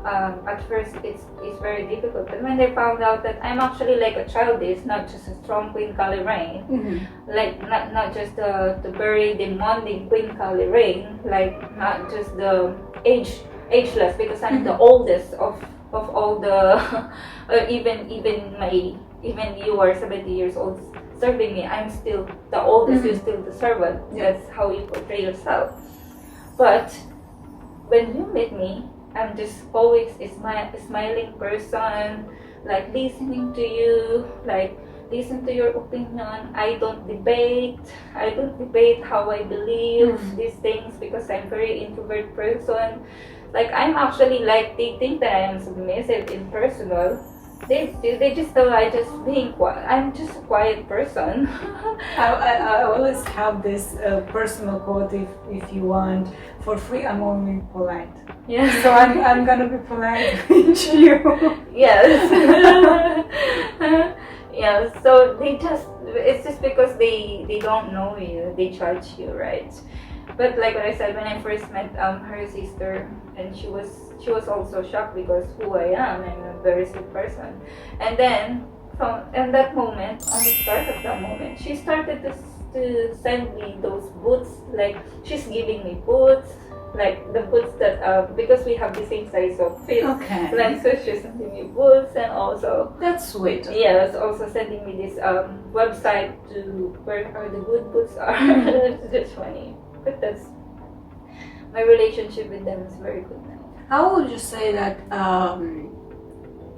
At first it's very difficult, but when they found out that I'm actually like a child, is not just a strong queenkalirain, like not just the very demanding queenkalirain, like not just the ageless, because I'm the oldest of all the even you are 70 years old serving me, I'm still the oldest. You're still the servant. That's how you portray yourself. But when you meet me, I'm just always a smiling person, like listening to you, like listen to your opinion. I don't debate how I believe these things because I'm very introvert person. Like I'm actually like, they think that I am submissive in personal. They just thought I just being quiet. I'm just a quiet person. I always have this personal quote, if you want, for free I'm only polite. Yeah. So I'm gonna be polite with you. Yes. Yeah. So it's just because they don't know you, they judge you, right? But like what I said, when I first met her sister, and she was also shocked because who I am, I'm a very sweet person. And then in that moment, on the start of that moment, she started to send me those boots. Like she's giving me boots, like the boots that because we have the same size of feet. Okay. Like so she's sending me boots, and also that's sweet. Yes, also sending me this website to where are the good boots are. It's just funny. But that's my relationship with them is very good now. How would you say that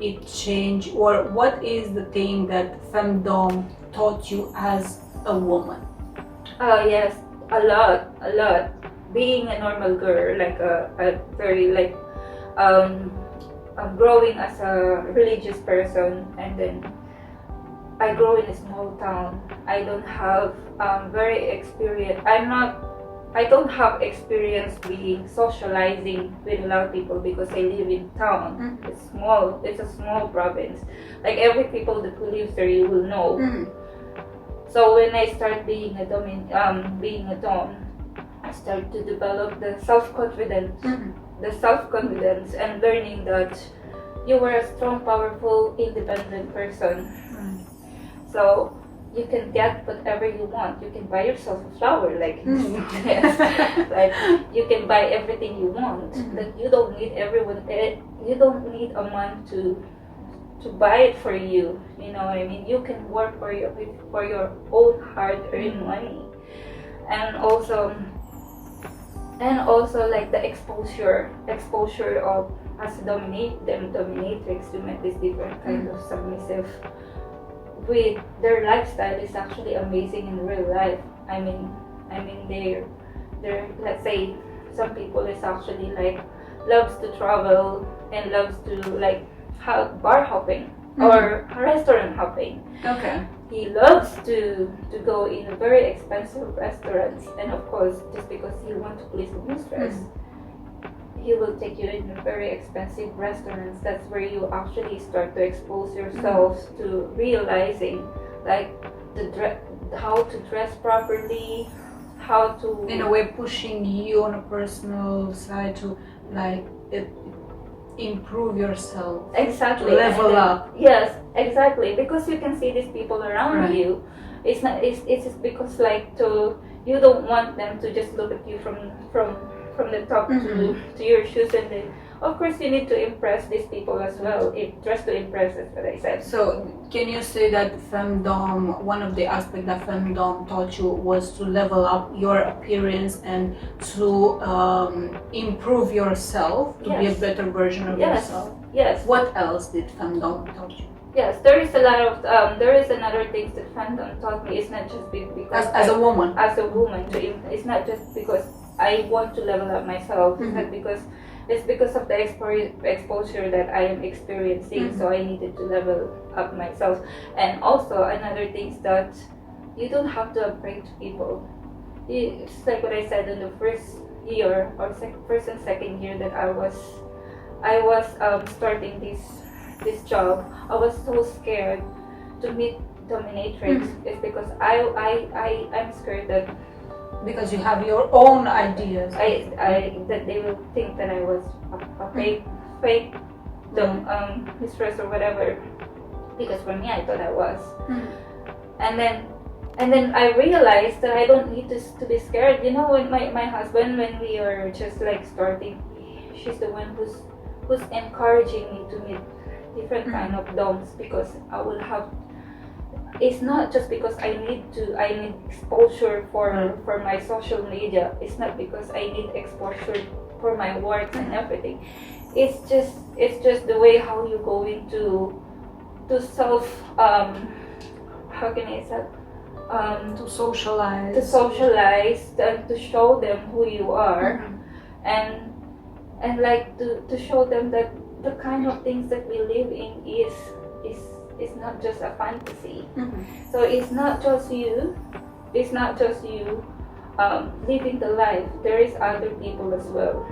it changed, or what is the thing that femdom taught you as a woman? Oh yes, a lot. Being a normal girl, like a very like growing as a religious person, and then I grow in a small town. I don't have I don't have experience being socializing with a lot of people because I live in town. It's small. It's a small province. Like every people that who lives there, you will know. So when I start being a dom, I start to develop the self-confidence, and learning that you were a strong, powerful, independent person. So you can get whatever you want. You can buy yourself a flower, like yes. Like you can buy everything you want. That you don't need you don't need a man to buy it for you. You know what I mean? You can work for your own hard-earned money, and also like the exposure of as dominatrix to meet this different kind of submissive. With their lifestyle is actually amazing in real life. I mean they're let's say some people is actually like loves to travel and loves to like bar hopping or restaurant hopping. Okay. He loves to go in very expensive restaurants, and of course just because he wants to please the mistress, he will take you in very expensive restaurants. That's where you actually start to expose yourselves to realizing like how to dress properly, how to in a way pushing you on a personal side to like improve yourself. Exactly. To level up. Yes, exactly. Because you can see these people around you. It's just because like you don't want them to just look at you from the top to your shoes, and then of course you need to impress these people as well. Dress to impress, that's what I said. So can you say that femdom, one of the aspects that femdom taught you was to level up your appearance and to improve yourself, to be a better version of yourself? Yes. What else did femdom taught you? Yes, there is a lot of there is another things that femdom taught me. It's not just because as a woman. As a woman, it's not just because I want to level up myself. It's not because it's because of the exposure that I am experiencing. So I needed to level up myself. And also another thing is that you don't have to upgrade people. It's like what I said in the first year or first and second year that I was starting this job. I was so scared to meet dominatrix. It's because I'm scared that because you have your own ideas. That they will think that I was a fake mistress or whatever. Because for me, I thought I was. And then I realized that I don't need to be scared. You know, when my husband, when we are just like starting, she's the one who's encouraging me to meet different kind of doms, because I will have. It's not just because I need exposure for my social media. It's not because I need exposure for my work and everything. It's just the way how you're going to self how can I say to socialize and to show them who you are, and like to show them that the kind of things that we live in is not just a fantasy. So it's not just you living the life. There is other people as well.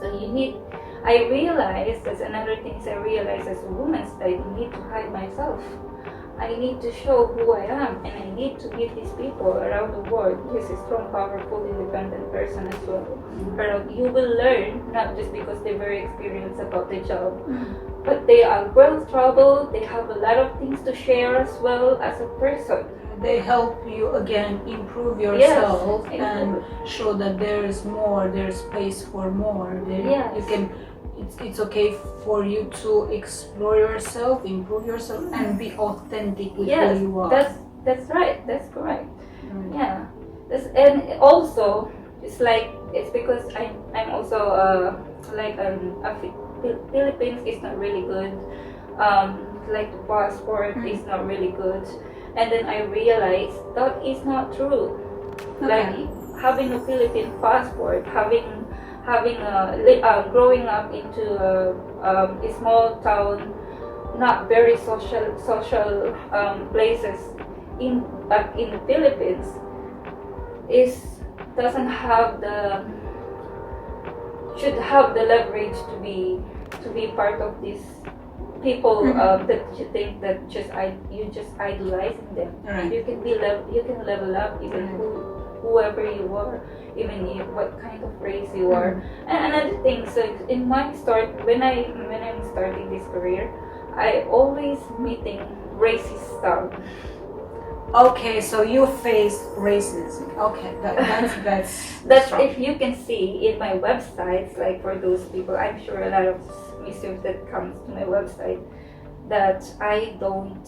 So I realized, that's another thing I realized as a woman, that I need to hide myself. I need to show who I am, and I need to meet these people around the world. This is strong, powerful, independent person as well. You will learn, not just because they're very experienced about the job, but they are well traveled. They have a lot of things to share as well as a person. They help you again improve yourself and show that there's space for more. You can. It's okay for you to explore yourself, improve yourself, and be authentic with who you are. That's right. That's correct. Yeah. And also it's because I'm also Philippines is not really good. Like the passport is not really good, and then I realized that is not true. Like having a Philippine passport, growing up into a small town, not very social places back in the Philippines, should have the leverage to be part of these people that you think that you just idolizing them. You can level up even who whoever you are, even if what kind of race you are. And another thing, so in my start, when I'm starting this career, I always meeting racist stuff. Okay, so you face racism. Okay, that's strong. If you can see in my websites, like for those people, I'm sure a lot of submissives that comes to my website, that I don't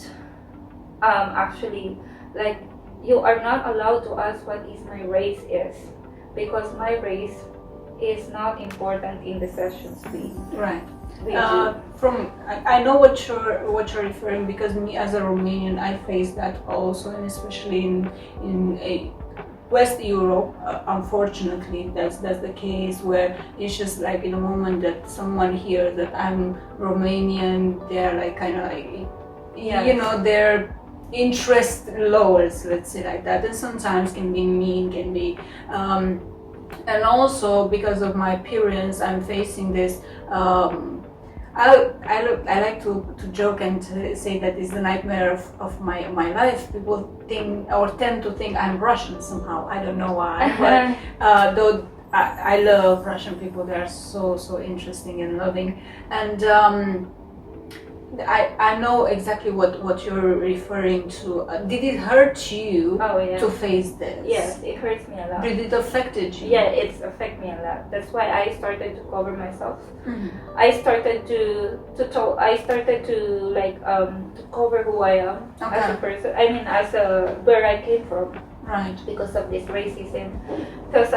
actually, like, you are not allowed to ask what is my race is, because my race is not important in the sessions Right. we do. I know what you're referring, because me as a Romanian, I face that also, and especially in a West Europe, unfortunately, that's the case, where it's just like in a moment that someone hears that I'm Romanian, they're like kind of like, you know, their interest lowers, let's say like that, and sometimes can be mean, can be and also because of my appearance, I'm facing this. I like to joke and to say that it's the nightmare of my life. People think or tend to think I'm Russian somehow. I don't know why, but though I love Russian people, they are so interesting and loving, and I know exactly what you're referring to. Did it hurt you to face this? Yes, it hurts me a lot. Did it affected you? Yeah, it's affect me a lot. That's why I started to cover myself. I started to like to cover who I am as a person. I mean, as a where I came from. Right. Because of this racism. Because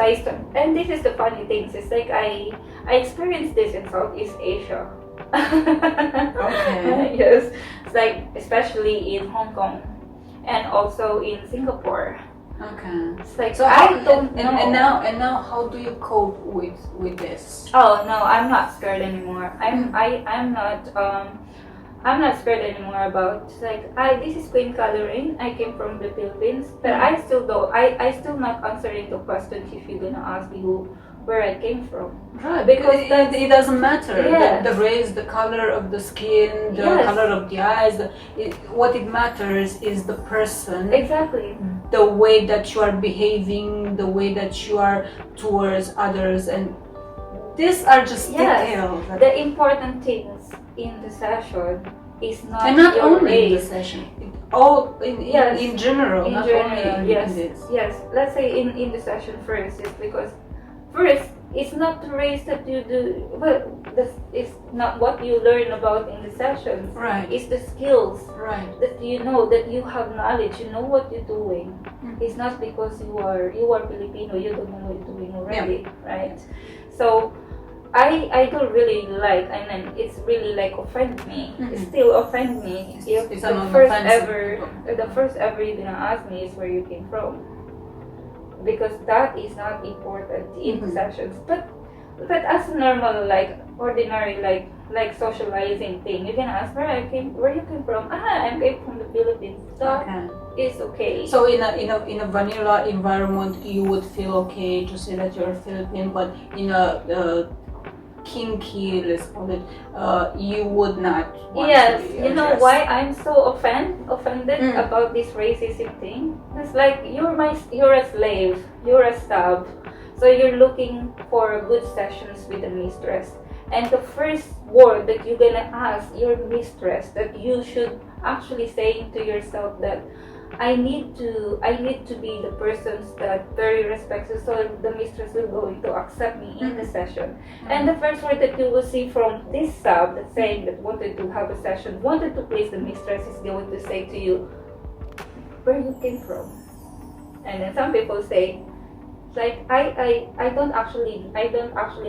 and this is the funny thing. It's like I experienced this in Southeast Asia. Okay. Yes, it's like especially in Hong Kong and also in Singapore. Okay. It's like, so I don't know. And now how do you cope with this? Oh no, I'm not scared anymore. I'm not scared anymore about, like, this is Queenkalirain. I came from the Philippines, but I still not answering the questions if you're gonna ask me where I came from. Right, because it doesn't matter. Yes. The race, the color of the skin, the color of the eyes. What it matters is the person. Exactly. The way that you are behaving, the way that you are towards others, and these are just details. The important things in the session is not and not your only race. in the session. All in general. In not general, only yes. in this. Yes. Let's say in the session first is because first, it's not the race that you do. Well, it's not what you learn about in the sessions. Right. It's the skills. Right. That you know, that you have knowledge. You know what you're doing. It's not because you are Filipino. You don't know what you're doing already, right? So, I don't really like, and then it's really like offend me. It still offend me. If it's the first ever you're gonna ask me is where you came from. Because that is not important in sessions, but as a normal, like ordinary, like socializing thing, you can ask where you came from. I came from the Philippines. That is okay. So in a vanilla environment, you would feel okay to say that you're Filipino, but in a kinky, let's call it, you would not want yes, to you know why I'm so offended about this racism thing? It's like you're a slave, you're a stab, so you're looking for good sessions with a mistress, and the first word that you're gonna ask your mistress, that you should actually saying to yourself that I need to be the person that very respects, so the mistress will going to accept me in the session. And the first word that you will see from this sub that's saying that wanted to have a session, wanted to please the mistress, is going to say to you where you came from. And then some people say, like, I don't actually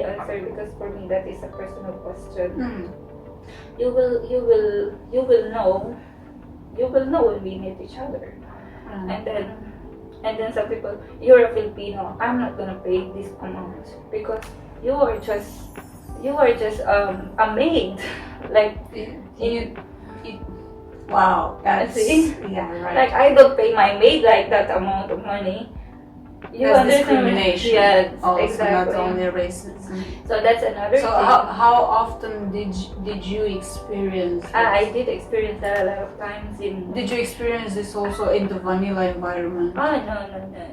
answer, because for me that is a personal question. You will know when we meet each other. And then some people, you're a Filipino, I'm not gonna pay this amount because you are just a maid. Like wow, that's see? yeah, right. Like, I don't pay my maid like that amount of money. you There's understand. discrimination. Yes, Also, exactly. not only racism. So that's another So thing. how often did you experience this? I did experience that a lot of times in. Did you experience this also in the vanilla environment? Oh no,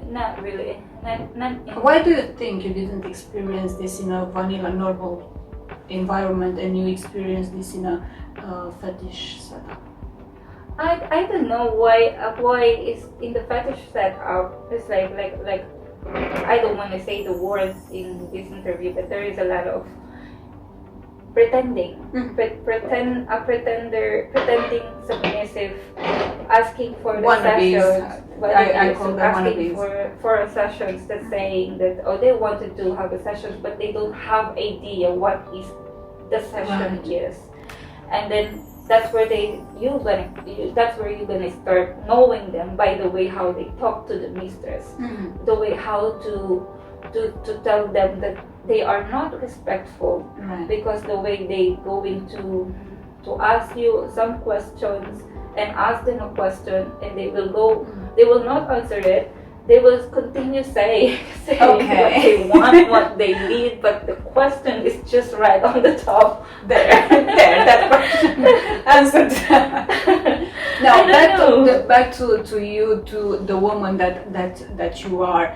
not really. Not in. Why do you think you didn't experience this in a vanilla normal environment and you experienced this in a fetish setup? I don't know why is in the fetish setup. It's like I don't want to say the words in this interview, but there is a lot of pretending, pretending pretending submissive, asking for the Wannabes. sessions. I call them asking wannabes. for sessions, that's saying that they wanted to have a sessions, but they don't have idea what is the session is, and then that's where that's where you're gonna start knowing them by the way how they talk to the mistress, the way how to tell them that they are not respectful, because the way they going to ask you some questions and ask them a question and they will not answer it. They will continue saying what they want, what they need, but the question is just right on the top there. That question answered. Now back to you, to the woman that you are.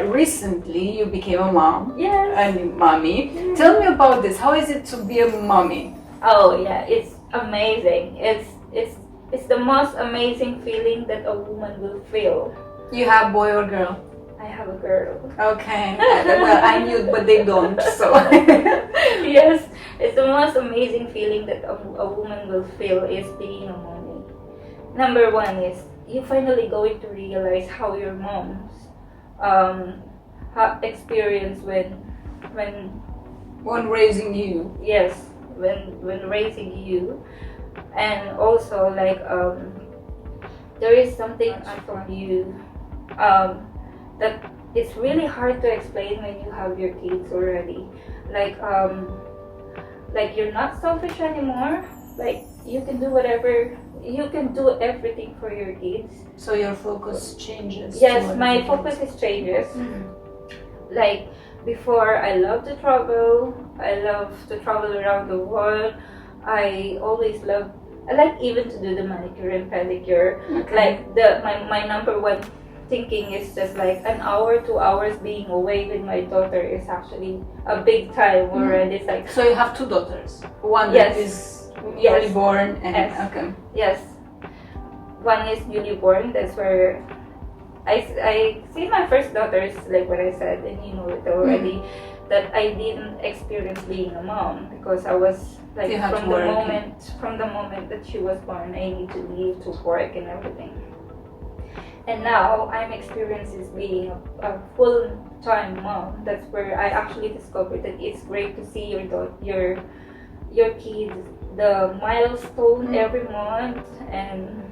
Recently you became a mom. Yes. And mommy. Yes. Tell me about this. How is it to be a mommy? Oh yeah, it's amazing. It's the most amazing feeling that a woman will feel. You have boy or girl? I have a girl. Okay. Well, I knew, but they don't. So. Yes, it's the most amazing feeling that a woman will feel is being a mommy. Number one is you finally going to realize how your moms experience when raising you. Yes, when raising you, and also like there is something from you that it's really hard to explain when you have your kids already. Like you're not selfish anymore. Like you can do whatever, you can do everything for your kids. So your focus changes. Yes, my focus changes. Like before, I love to travel. I love to travel around the world. I like even to do the manicure and pedicure. Okay. Like my number one thinking is just like an hour, 2 hours being away with my daughter is actually a big time already. It's like, so you have two daughters. One that is newly born and okay. Yes. One is newly born. That's where I see my first daughter is like what I said, and you know it already. That I didn't experience being a mom because I was like from the moment that she was born, I need to leave to work and everything. And now I'm experiencing being a full-time mom. That's where I actually discovered that it's great to see your kids, the milestone every month, and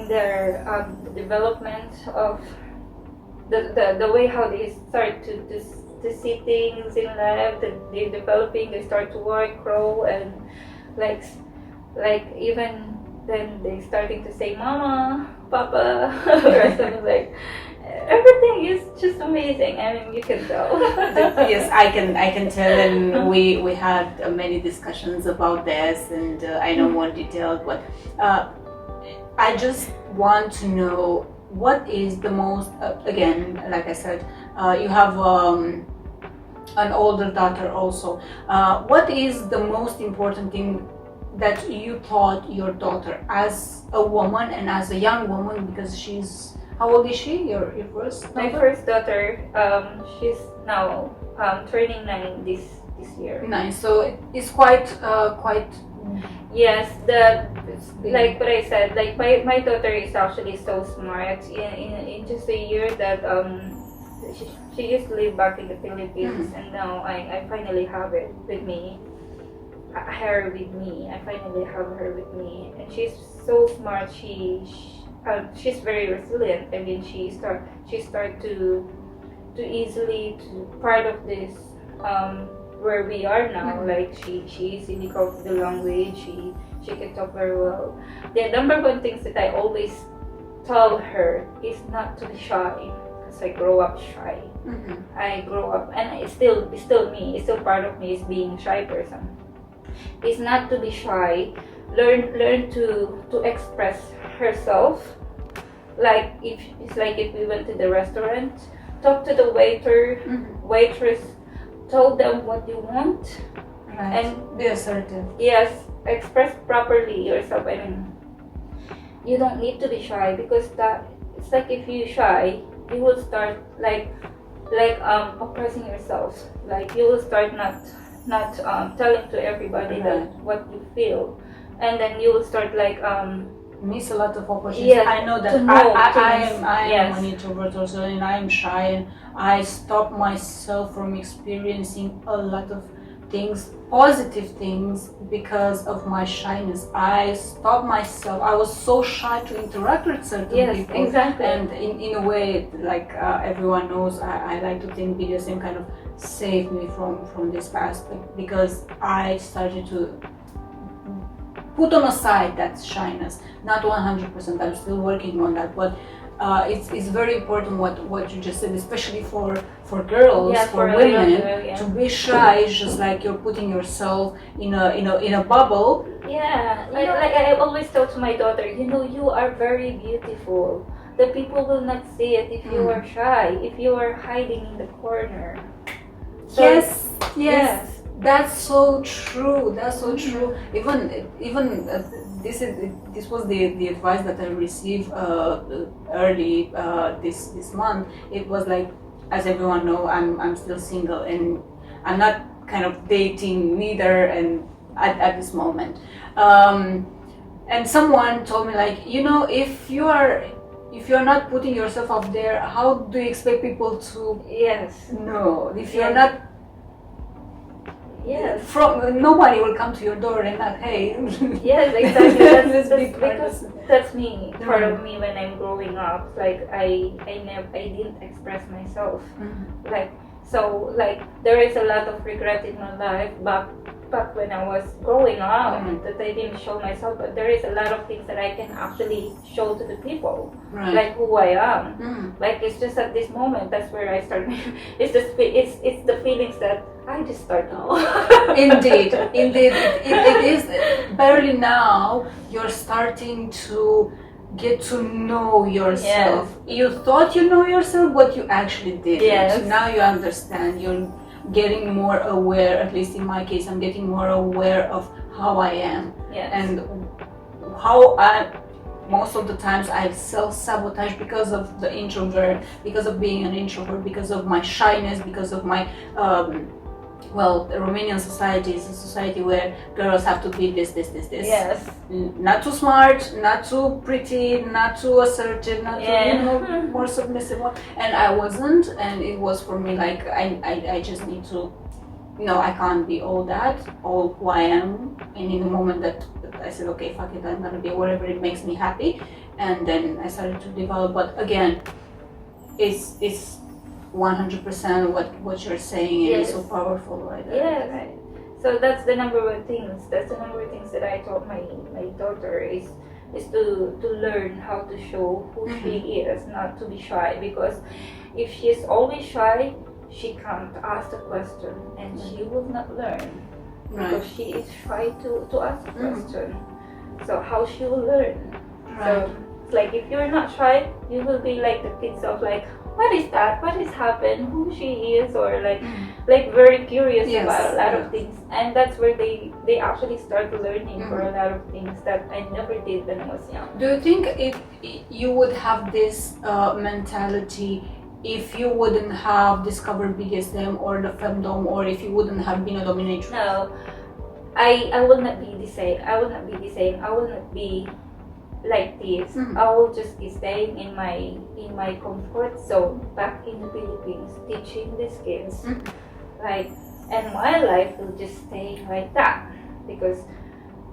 their development of the way how they start to see things in life, that they're developing, they start to work, grow, and like even then they starting to say mama, papa, or something like. Everything is just amazing. I mean, you can tell. Yes, I can tell, and we had many discussions about this, and I know more detailed, but I just want to know what is the most again, like I said, you have an older daughter also. What is the most important thing that you taught your daughter as a woman and as a young woman, because she's, how old is she? Your first daughter? My first daughter, she's now turning 9 this year. Nice. So it's quite. Yes, like what I said, like my daughter is actually so smart. In just a year that she used to live back in the Philippines, and now I finally have it with me. Her with me. I finally have her with me, and she's so smart. She's very resilient. I mean, she start to easily to part of this where we are now. Like she easily copes the language. She can talk very well. The number one things that I always tell her is not to be shy. because I grow up shy. I grow up, and it's still me. It's still part of me is being a shy person. It's not to be shy. Learn to express herself. Like if we went to the restaurant, talk to the waiter, waitress, tell them what you want, and be assertive. Yes, express properly yourself. I mean, you don't need to be shy, because that it's like if you shy, you will start like oppressing yourself. Like you will start not telling to everybody that what you feel, and then you will start like miss a lot of opportunities. Yes, I know that I am an introvert also, and I am shy, and I stop myself from experiencing a lot of things, positive things, because of my shyness. I stopped myself. I was so shy to interact with certain people. Exactly. And in a way, like everyone knows, I like to think BDSM kind of saved me from this aspect, because I started to put on aside that shyness. Not 100%, I'm still working on that, but it's very important what you just said, especially for girls, for women, to be shy. It's just like you're putting yourself in a bubble. Yeah, like I always tell to my daughter, you are very beautiful. The people will not see it if you are shy, if you are hiding in the corner. So, yes. That's so true. That's so true. Even this was the advice that I received early this month. It was like, as everyone know, I'm still single, and I'm not kind of dating neither, and at this moment. And someone told me, like, if you're not putting yourself up there, how do you expect people to know? If you're not, nobody will come to your door and not, hey. Yes, exactly. That's me. Part of me when I'm growing up, like I didn't express myself. Like there is a lot of regret in my life back when I was growing up, that I didn't show myself. But there is a lot of things that I can actually show to the people, like who I am. Like it's just at this moment, that's where I start. It's the feelings that I just start now. Indeed, it is barely now you're starting to get to know yourself. You thought you know yourself, but you actually didn't. So now you understand. You're getting more aware. At least in my case, I'm getting more aware of how I am and how most of the times I self-sabotage because of the introvert, because of being an introvert, because of my shyness, because of my the Romanian society is a society where girls have to be this. Yes. Not too smart, not too pretty, not too assertive, not too more submissive. And I wasn't, and it was for me like I just need to, I can't be all who I am. And in the moment that I said, okay, fuck it, I'm gonna be whatever it makes me happy, and then I started to develop. But again, it's 100% what you're saying, and it's so powerful, right? Right. So that's the number one things. That's the number one things that I taught my daughter is to learn how to show who she is, not to be shy. Because if she's always shy, she can't ask the question, and she will not learn. Because she is shy to ask a question. So how she will learn? So it's like if you're not shy, you will be like the kids of like, what is that? What has happened? Who she is? Or like very curious about a lot of things. And that's where they actually start learning for a lot of things that I never did when I was young. Do you think if you would have this mentality if you wouldn't have discovered BDSM or the femdom, or if you wouldn't have been a dominatrix? No, I will not be the same. I will not be the same. I will not be like this. I will just be staying in my comfort zone back in the Philippines, teaching these kids. And my life will just stay like that, because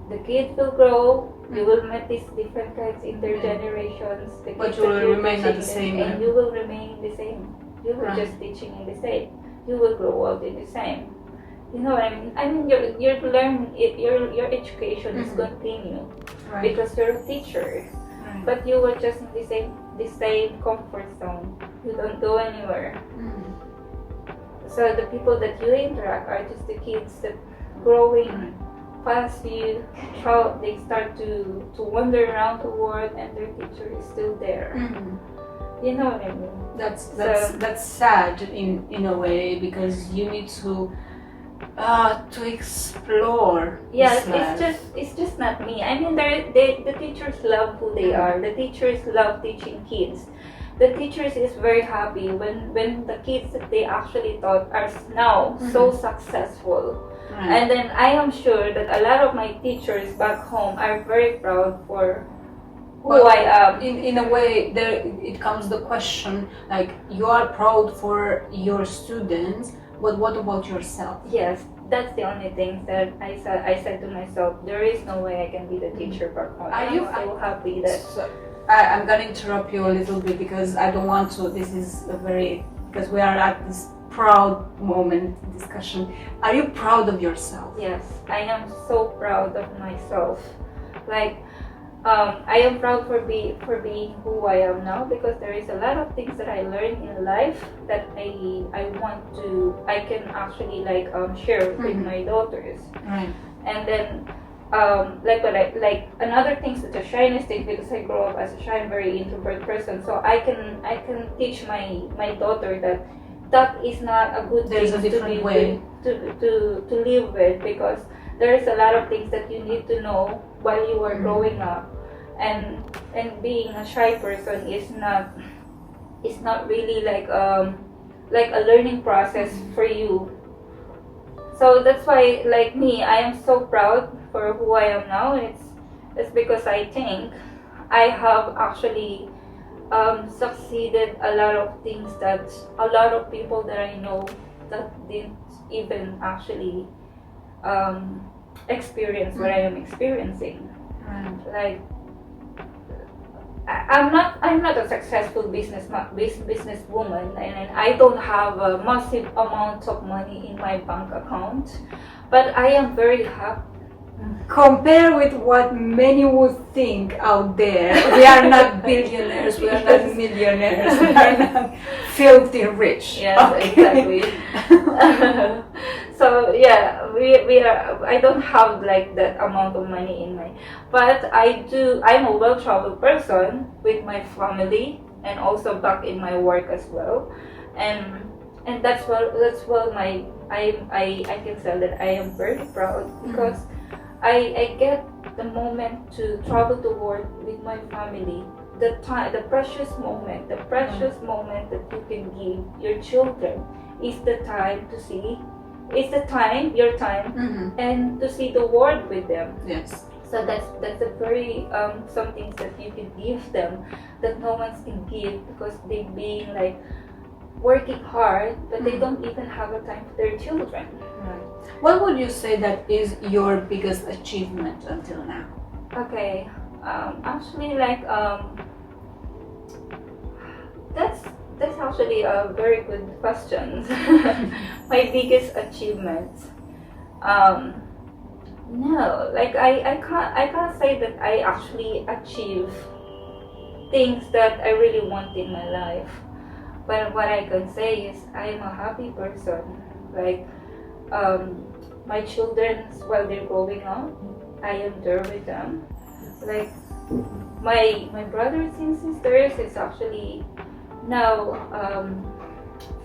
the kids will grow. You will meet these different kinds in their generations. But you will remain at the same. And you will remain the same. You will just teaching in the same. You will grow up in the same. You know what I mean? I mean, you're learning it. Your education is continue because you're a teacher. But you were just in the same comfort zone. You don't go anywhere. So the people that you interact are just the kids that growing past you, they start to wander around the world, and their teacher is still there. You know what I mean? That's sad in a way, because you need to explore. Yeah, it's just not me. I mean, the teachers love who they are. The teachers love teaching kids. The teachers is very happy when the kids that they actually taught are now so successful. And then I am sure that a lot of my teachers back home are very proud for who I am. In a way, there it comes the question, like, you are proud for your students, but what about yourself? Yes, that's the only thing that I said to myself, there is no way I can be the teacher back home. I'm so happy that... I'm gonna interrupt you a little bit, because I don't want to, because we are at this proud moment discussion. Are you proud of yourself? Yes, I am so proud of myself. Like, I am proud for being who I am now, because there is a lot of things that I learned in life that I can actually share with my daughters. Right. And then another thing such as shyness thing, because I grew up as a shy, very introvert person, so I can teach my daughter that is not a good There's thing a different way to live with, because there is a lot of things that you need to know while you are growing up, and being a shy person is not really like a learning process for you. So that's why, like me, I am so proud for who I am now. It's because I think I have actually succeeded a lot of things that a lot of people that I know that didn't even actually experience what I am experiencing. Like, I'm not a successful businesswoman, and I don't have a massive amount of money in my bank account, but I am very happy. Compare with what many would think out there. We are not billionaires, we are not millionaires, we are not filthy rich. Yes, okay. Exactly. So yeah, we are. I don't have like that amount of money in my, but I'm a well-traveled person with my family, and also back in my work as well, and that's well my I can say that I am very proud, because I get the moment to travel the world with my family. The precious moment that you can give your children is the time to see. It's your time, and to see the world with them. Yes. So that's a very some things that you can give them that no one can give, because they being like working hard, but they don't even have a time for their children. Right. What would you say that is your biggest achievement until now? Okay, actually, that's actually a very good question. My biggest achievement, no, like I can't say that I actually achieve things that I really want in my life. But what I can say is I'm a happy person. Like, my children, while they're growing up, I am there with them. Like, my brothers and sisters is actually now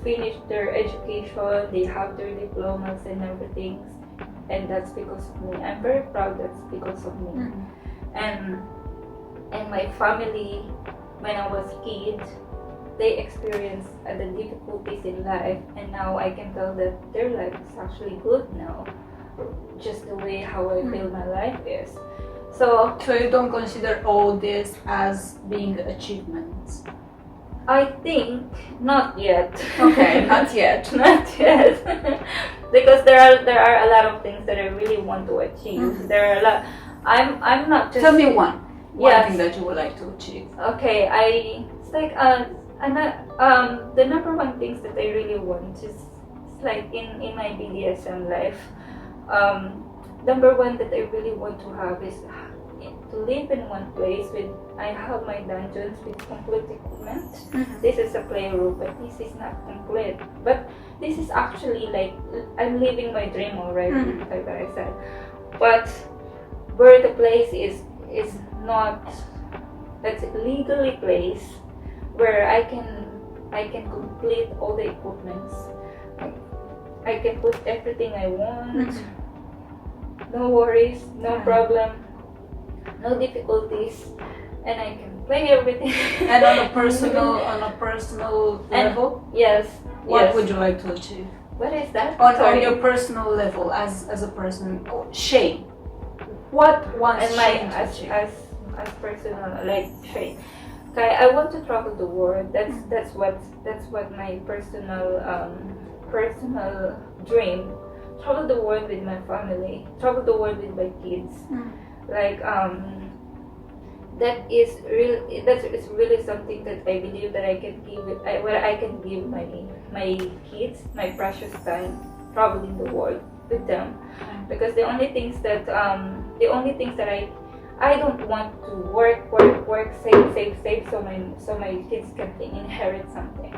finished their education. They have their diplomas and everything, and that's because of me. I'm very proud that's because of me. And my family, when I was a kid, they experienced the difficulties in life, and now I can tell that their life is actually good now, just the way how I feel my life is. So you don't consider all this as being achievements? I think not yet. Okay, not yet. Not yet. Because there are a lot of things that I really want to achieve. There are a lot. I'm not just. Tell me one Yes. thing that you would like to achieve. Okay, it's like the number one things that I really want is like in my BDSM life. Number one that I really want to have is to live in one place with I have my dungeons with complete equipment. This is a playroom, but this is not complete. But this is actually like I'm living my dream already, like what I said. But where the place is not, that's legally placed, where I can complete all the equipments. I can put everything I want. No worries, no problem, no difficulties, and I can play everything. And on a personal level, yes. What would you like to achieve? What is that? On your personal level, as a person, shame. What wants and shame my to achieve? as personal, like shame. Okay, I want to travel the world. That's what my personal dream. Travel the world with my family. Travel the world with my kids. Like that is really something that I believe that I can give it. Where I can give my kids my precious time traveling the world with them, because the only things that I don't want to work, save so my kids can inherit something.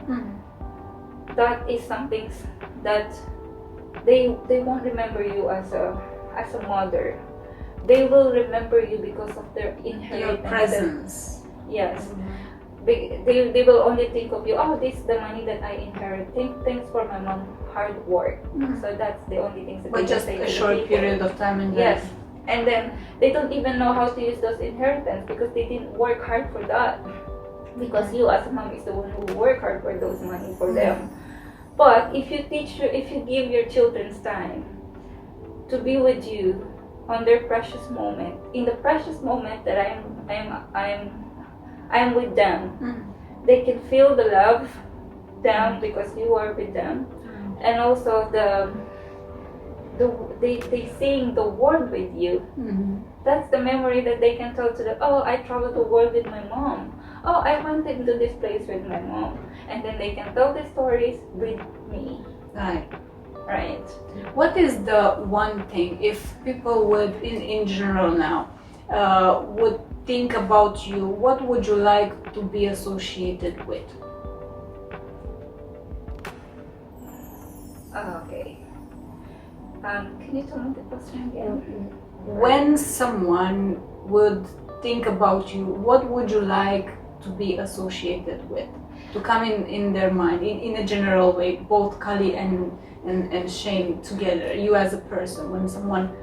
That is something that they won't remember you as a mother. They will remember you because of their inheritance. Your presence. Yes. They will only think of you, oh, this is the money that I inherit. Thanks for my mom hard work. So that's the only things that but they just say a to short the people. period of time in Yes. And then they don't even know how to use those inheritance because they didn't work hard for that. Because you as a mom is the one who work hard for those money for them. But if you give your children's time to be with you on their precious moment, in the precious moment that I'm with them, they can feel the love down because you are with them, and also they seeing the world with you. That's the memory that they can tell to them. Oh, I traveled the world with my mom. Oh, I went into this place with my mom, and then they can tell the stories with me. Right. What is the one thing, if people would, in general now, would think about you, what would you like to be associated with? Okay. Can you tell me the question again? When someone would think about you, what would you like to be associated with? To come in their mind, in a general way, both Kali and shame together, you as a person, when someone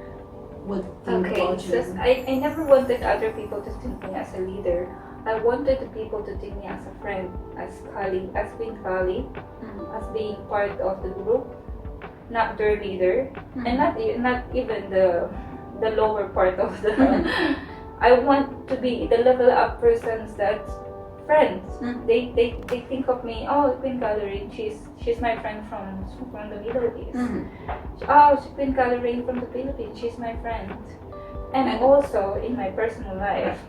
would think about you. So I never wanted other people to think me as a leader. I wanted the people to think me as a friend, as Kali, as Queen Kali, as being part of the group, not their leader, and not even the lower part of the. I want to be the level up persons that friends. They think of me. Oh, Queen Kalirain, she's my friend from the Middle East. Oh, Queen Kalirain from the Philippines. She's my friend. And also in my personal life,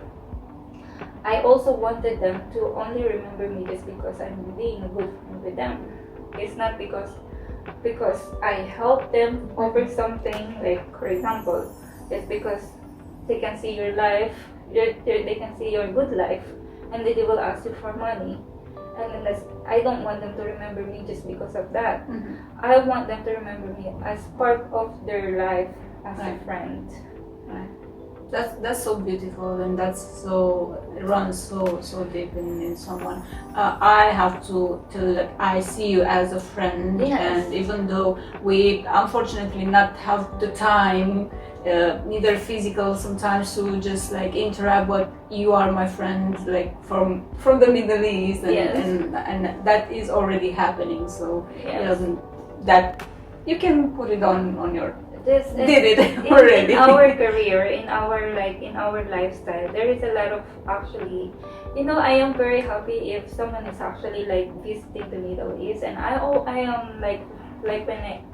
I also wanted them to only remember me just because I'm being a good friend with them. It's not because I help them over something. Like for example, it's because they can see your life. They can see your good life. And then they will ask you for money, and then I don't want them to remember me just because of that. I want them to remember me as part of their life as a friend. That's so beautiful, and it runs so deep in someone. I have to tell that I see you as a friend, and even though we unfortunately not have the time, neither physical sometimes, to just like interact, but you are my friend, like from the Middle East, and that is already happening. So that you can put it on your. Did it already. In our career, in our lifestyle, there is a lot of actually, I am very happy if someone is actually like visiting the Middle East, and I am like when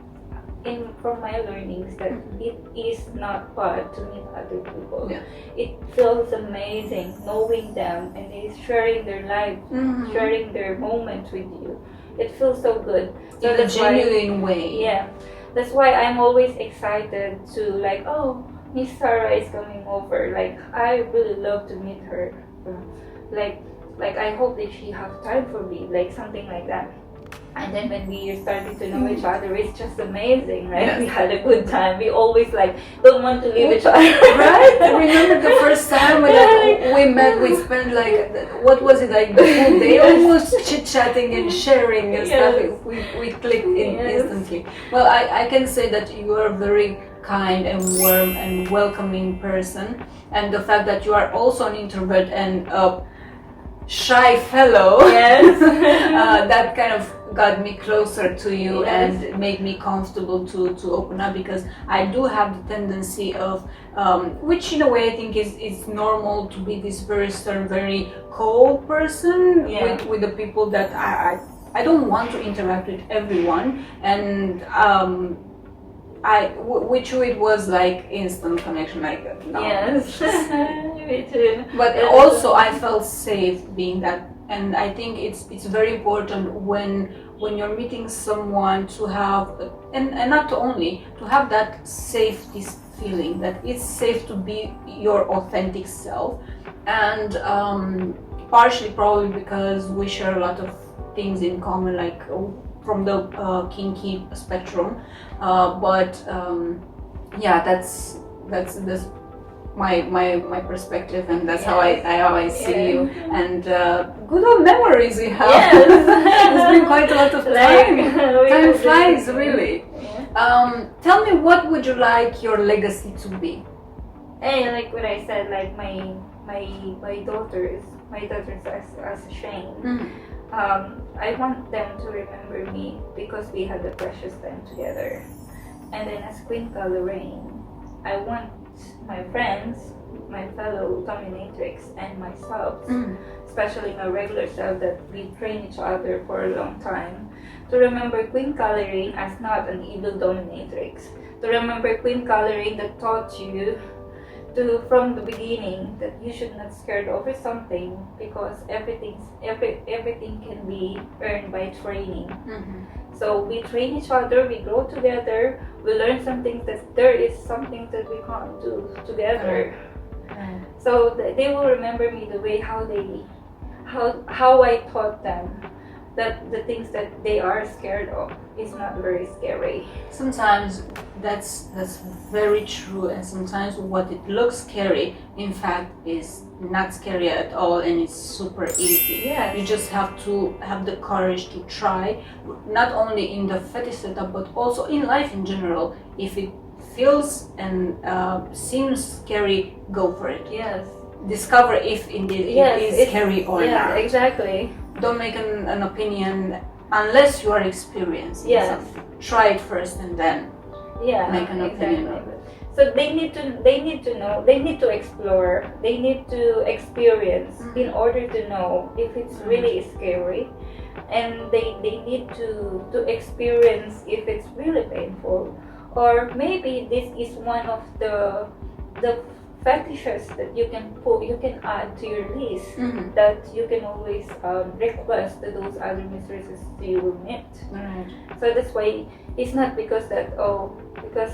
from my learnings that it is not bad to meet other people. It feels amazing knowing them and is sharing their life, sharing their moments with you. It feels so good. So in a genuine way. Yeah. That's why I'm always excited to like, oh, Miss Sarah is coming over. Like, I really love to meet her. like I hope that she have time for me, like something like that. And then when we started to know each other, it's just amazing, right? Yes. We had a good time. We always like don't want to leave each other. Right? Remember the first time when we met, we spent like, what was it, like the whole day almost chit-chatting and sharing and stuff. We clicked in instantly. Well, I can say that you are a very kind and warm and welcoming person, and the fact that you are also an introvert and a shy fellow, that kind of got me closer to you and made me comfortable to open up, because I do have the tendency of which in a way I think is normal, to be this very stern, very cold person with the people that I don't want to interact with everyone, and with you it was like instant connection, like no. Yes. Me too. But also I felt safe being that, and I think it's very important when you're meeting someone to have, and not only to have that safety feeling, that it's safe to be your authentic self, and partially probably because we share a lot of things in common, like from the kinky spectrum, but that's my perspective, and that's how I see you, and good old memories we have. It's been quite a lot of time. Time flies, really. Tell me, what would you like your legacy to be? Hey, like what I said, like my daughters as Shane. I want them to remember me because we had a precious time together. And then as queenkalirain, I want my friends, my fellow dominatrix, and myself, especially my regular self that we train each other for a long time, to remember queenkalirain as not an evil dominatrix. To remember queenkalirain that taught you from the beginning that you should not scared over something, because everything can be earned by training. So we train each other, we grow together, we learn some things, that there is something that we can't do together. So they will remember me the way how I taught them that the things that they are scared of is not very scary. Sometimes that's very true, and sometimes what it looks scary in fact is not scary at all, and it's super easy. You just have to have the courage to try, not only in the fetish setup but also in life in general. If it feels and seems scary, go for it. Discover if indeed it is scary or not. Exactly. Don't make an opinion unless you are experienced. Try it first and then make an opinion. So they need to know, they need to explore, they need to experience in order to know if it's really scary, and they need to experience if it's really painful, or maybe this is one of the fetishes that you can add to your list, that you can always request to those other mistresses you will meet. So that's why it's not because because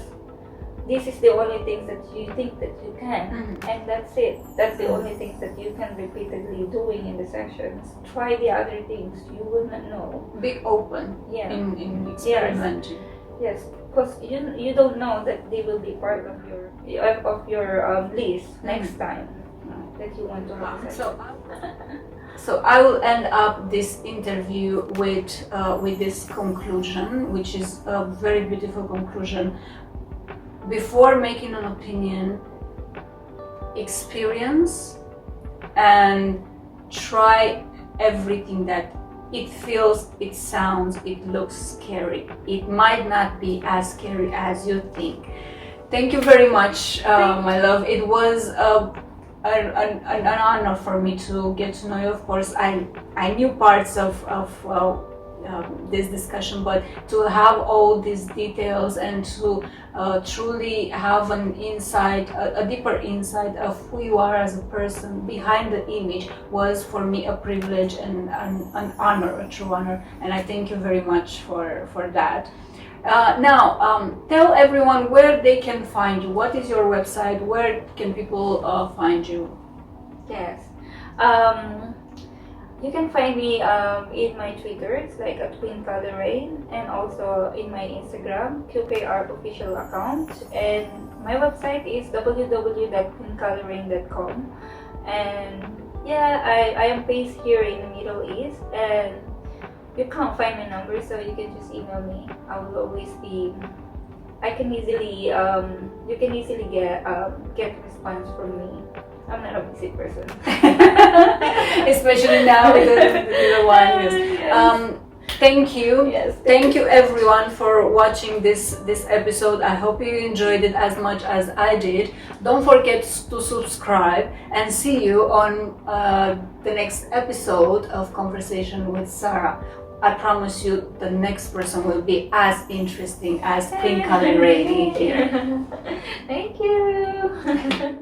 this is the only things that you think that you can, and that's it. That's the only things that you can repeatedly doing in the sessions. Try the other things, you will not know. Be open in experimenting. Yes, because you don't know that they will be part of your list next time that you want to have. So I will end up this interview with this conclusion, which is a very beautiful conclusion. Before making an opinion, experience and try everything that it feels, it sounds, it looks scary. It might not be as scary as you think. Thank you very much, my love. It was an honor for me to get to know you. Of course, I knew parts of this discussion, but to have all these details and to truly have an insight, a deeper insight of who you are as a person behind the image, was for me a privilege and an honor, a true honor, and I thank you very much for that. Now, tell everyone where they can find you. What is your website? Where can people find you? Yes. You can find me in my Twitter, it's like at queenkalirain, and also in my Instagram, QKR official account, and my website is www.queenkalirain.com. And yeah, I am based here in the Middle East, and you can't find my number, so you can just email me. I will always be. I can easily you can easily get response from me. I'm not a busy person. Especially now with the little one. Yes. Yes. Thank you. Yes. Thank you everyone for watching this episode. I hope you enjoyed it as much as I did. Don't forget to subscribe, and see you on the next episode of Conversation with Sarah. I promise you the next person will be as interesting as Queen Kalirain here. Thank you.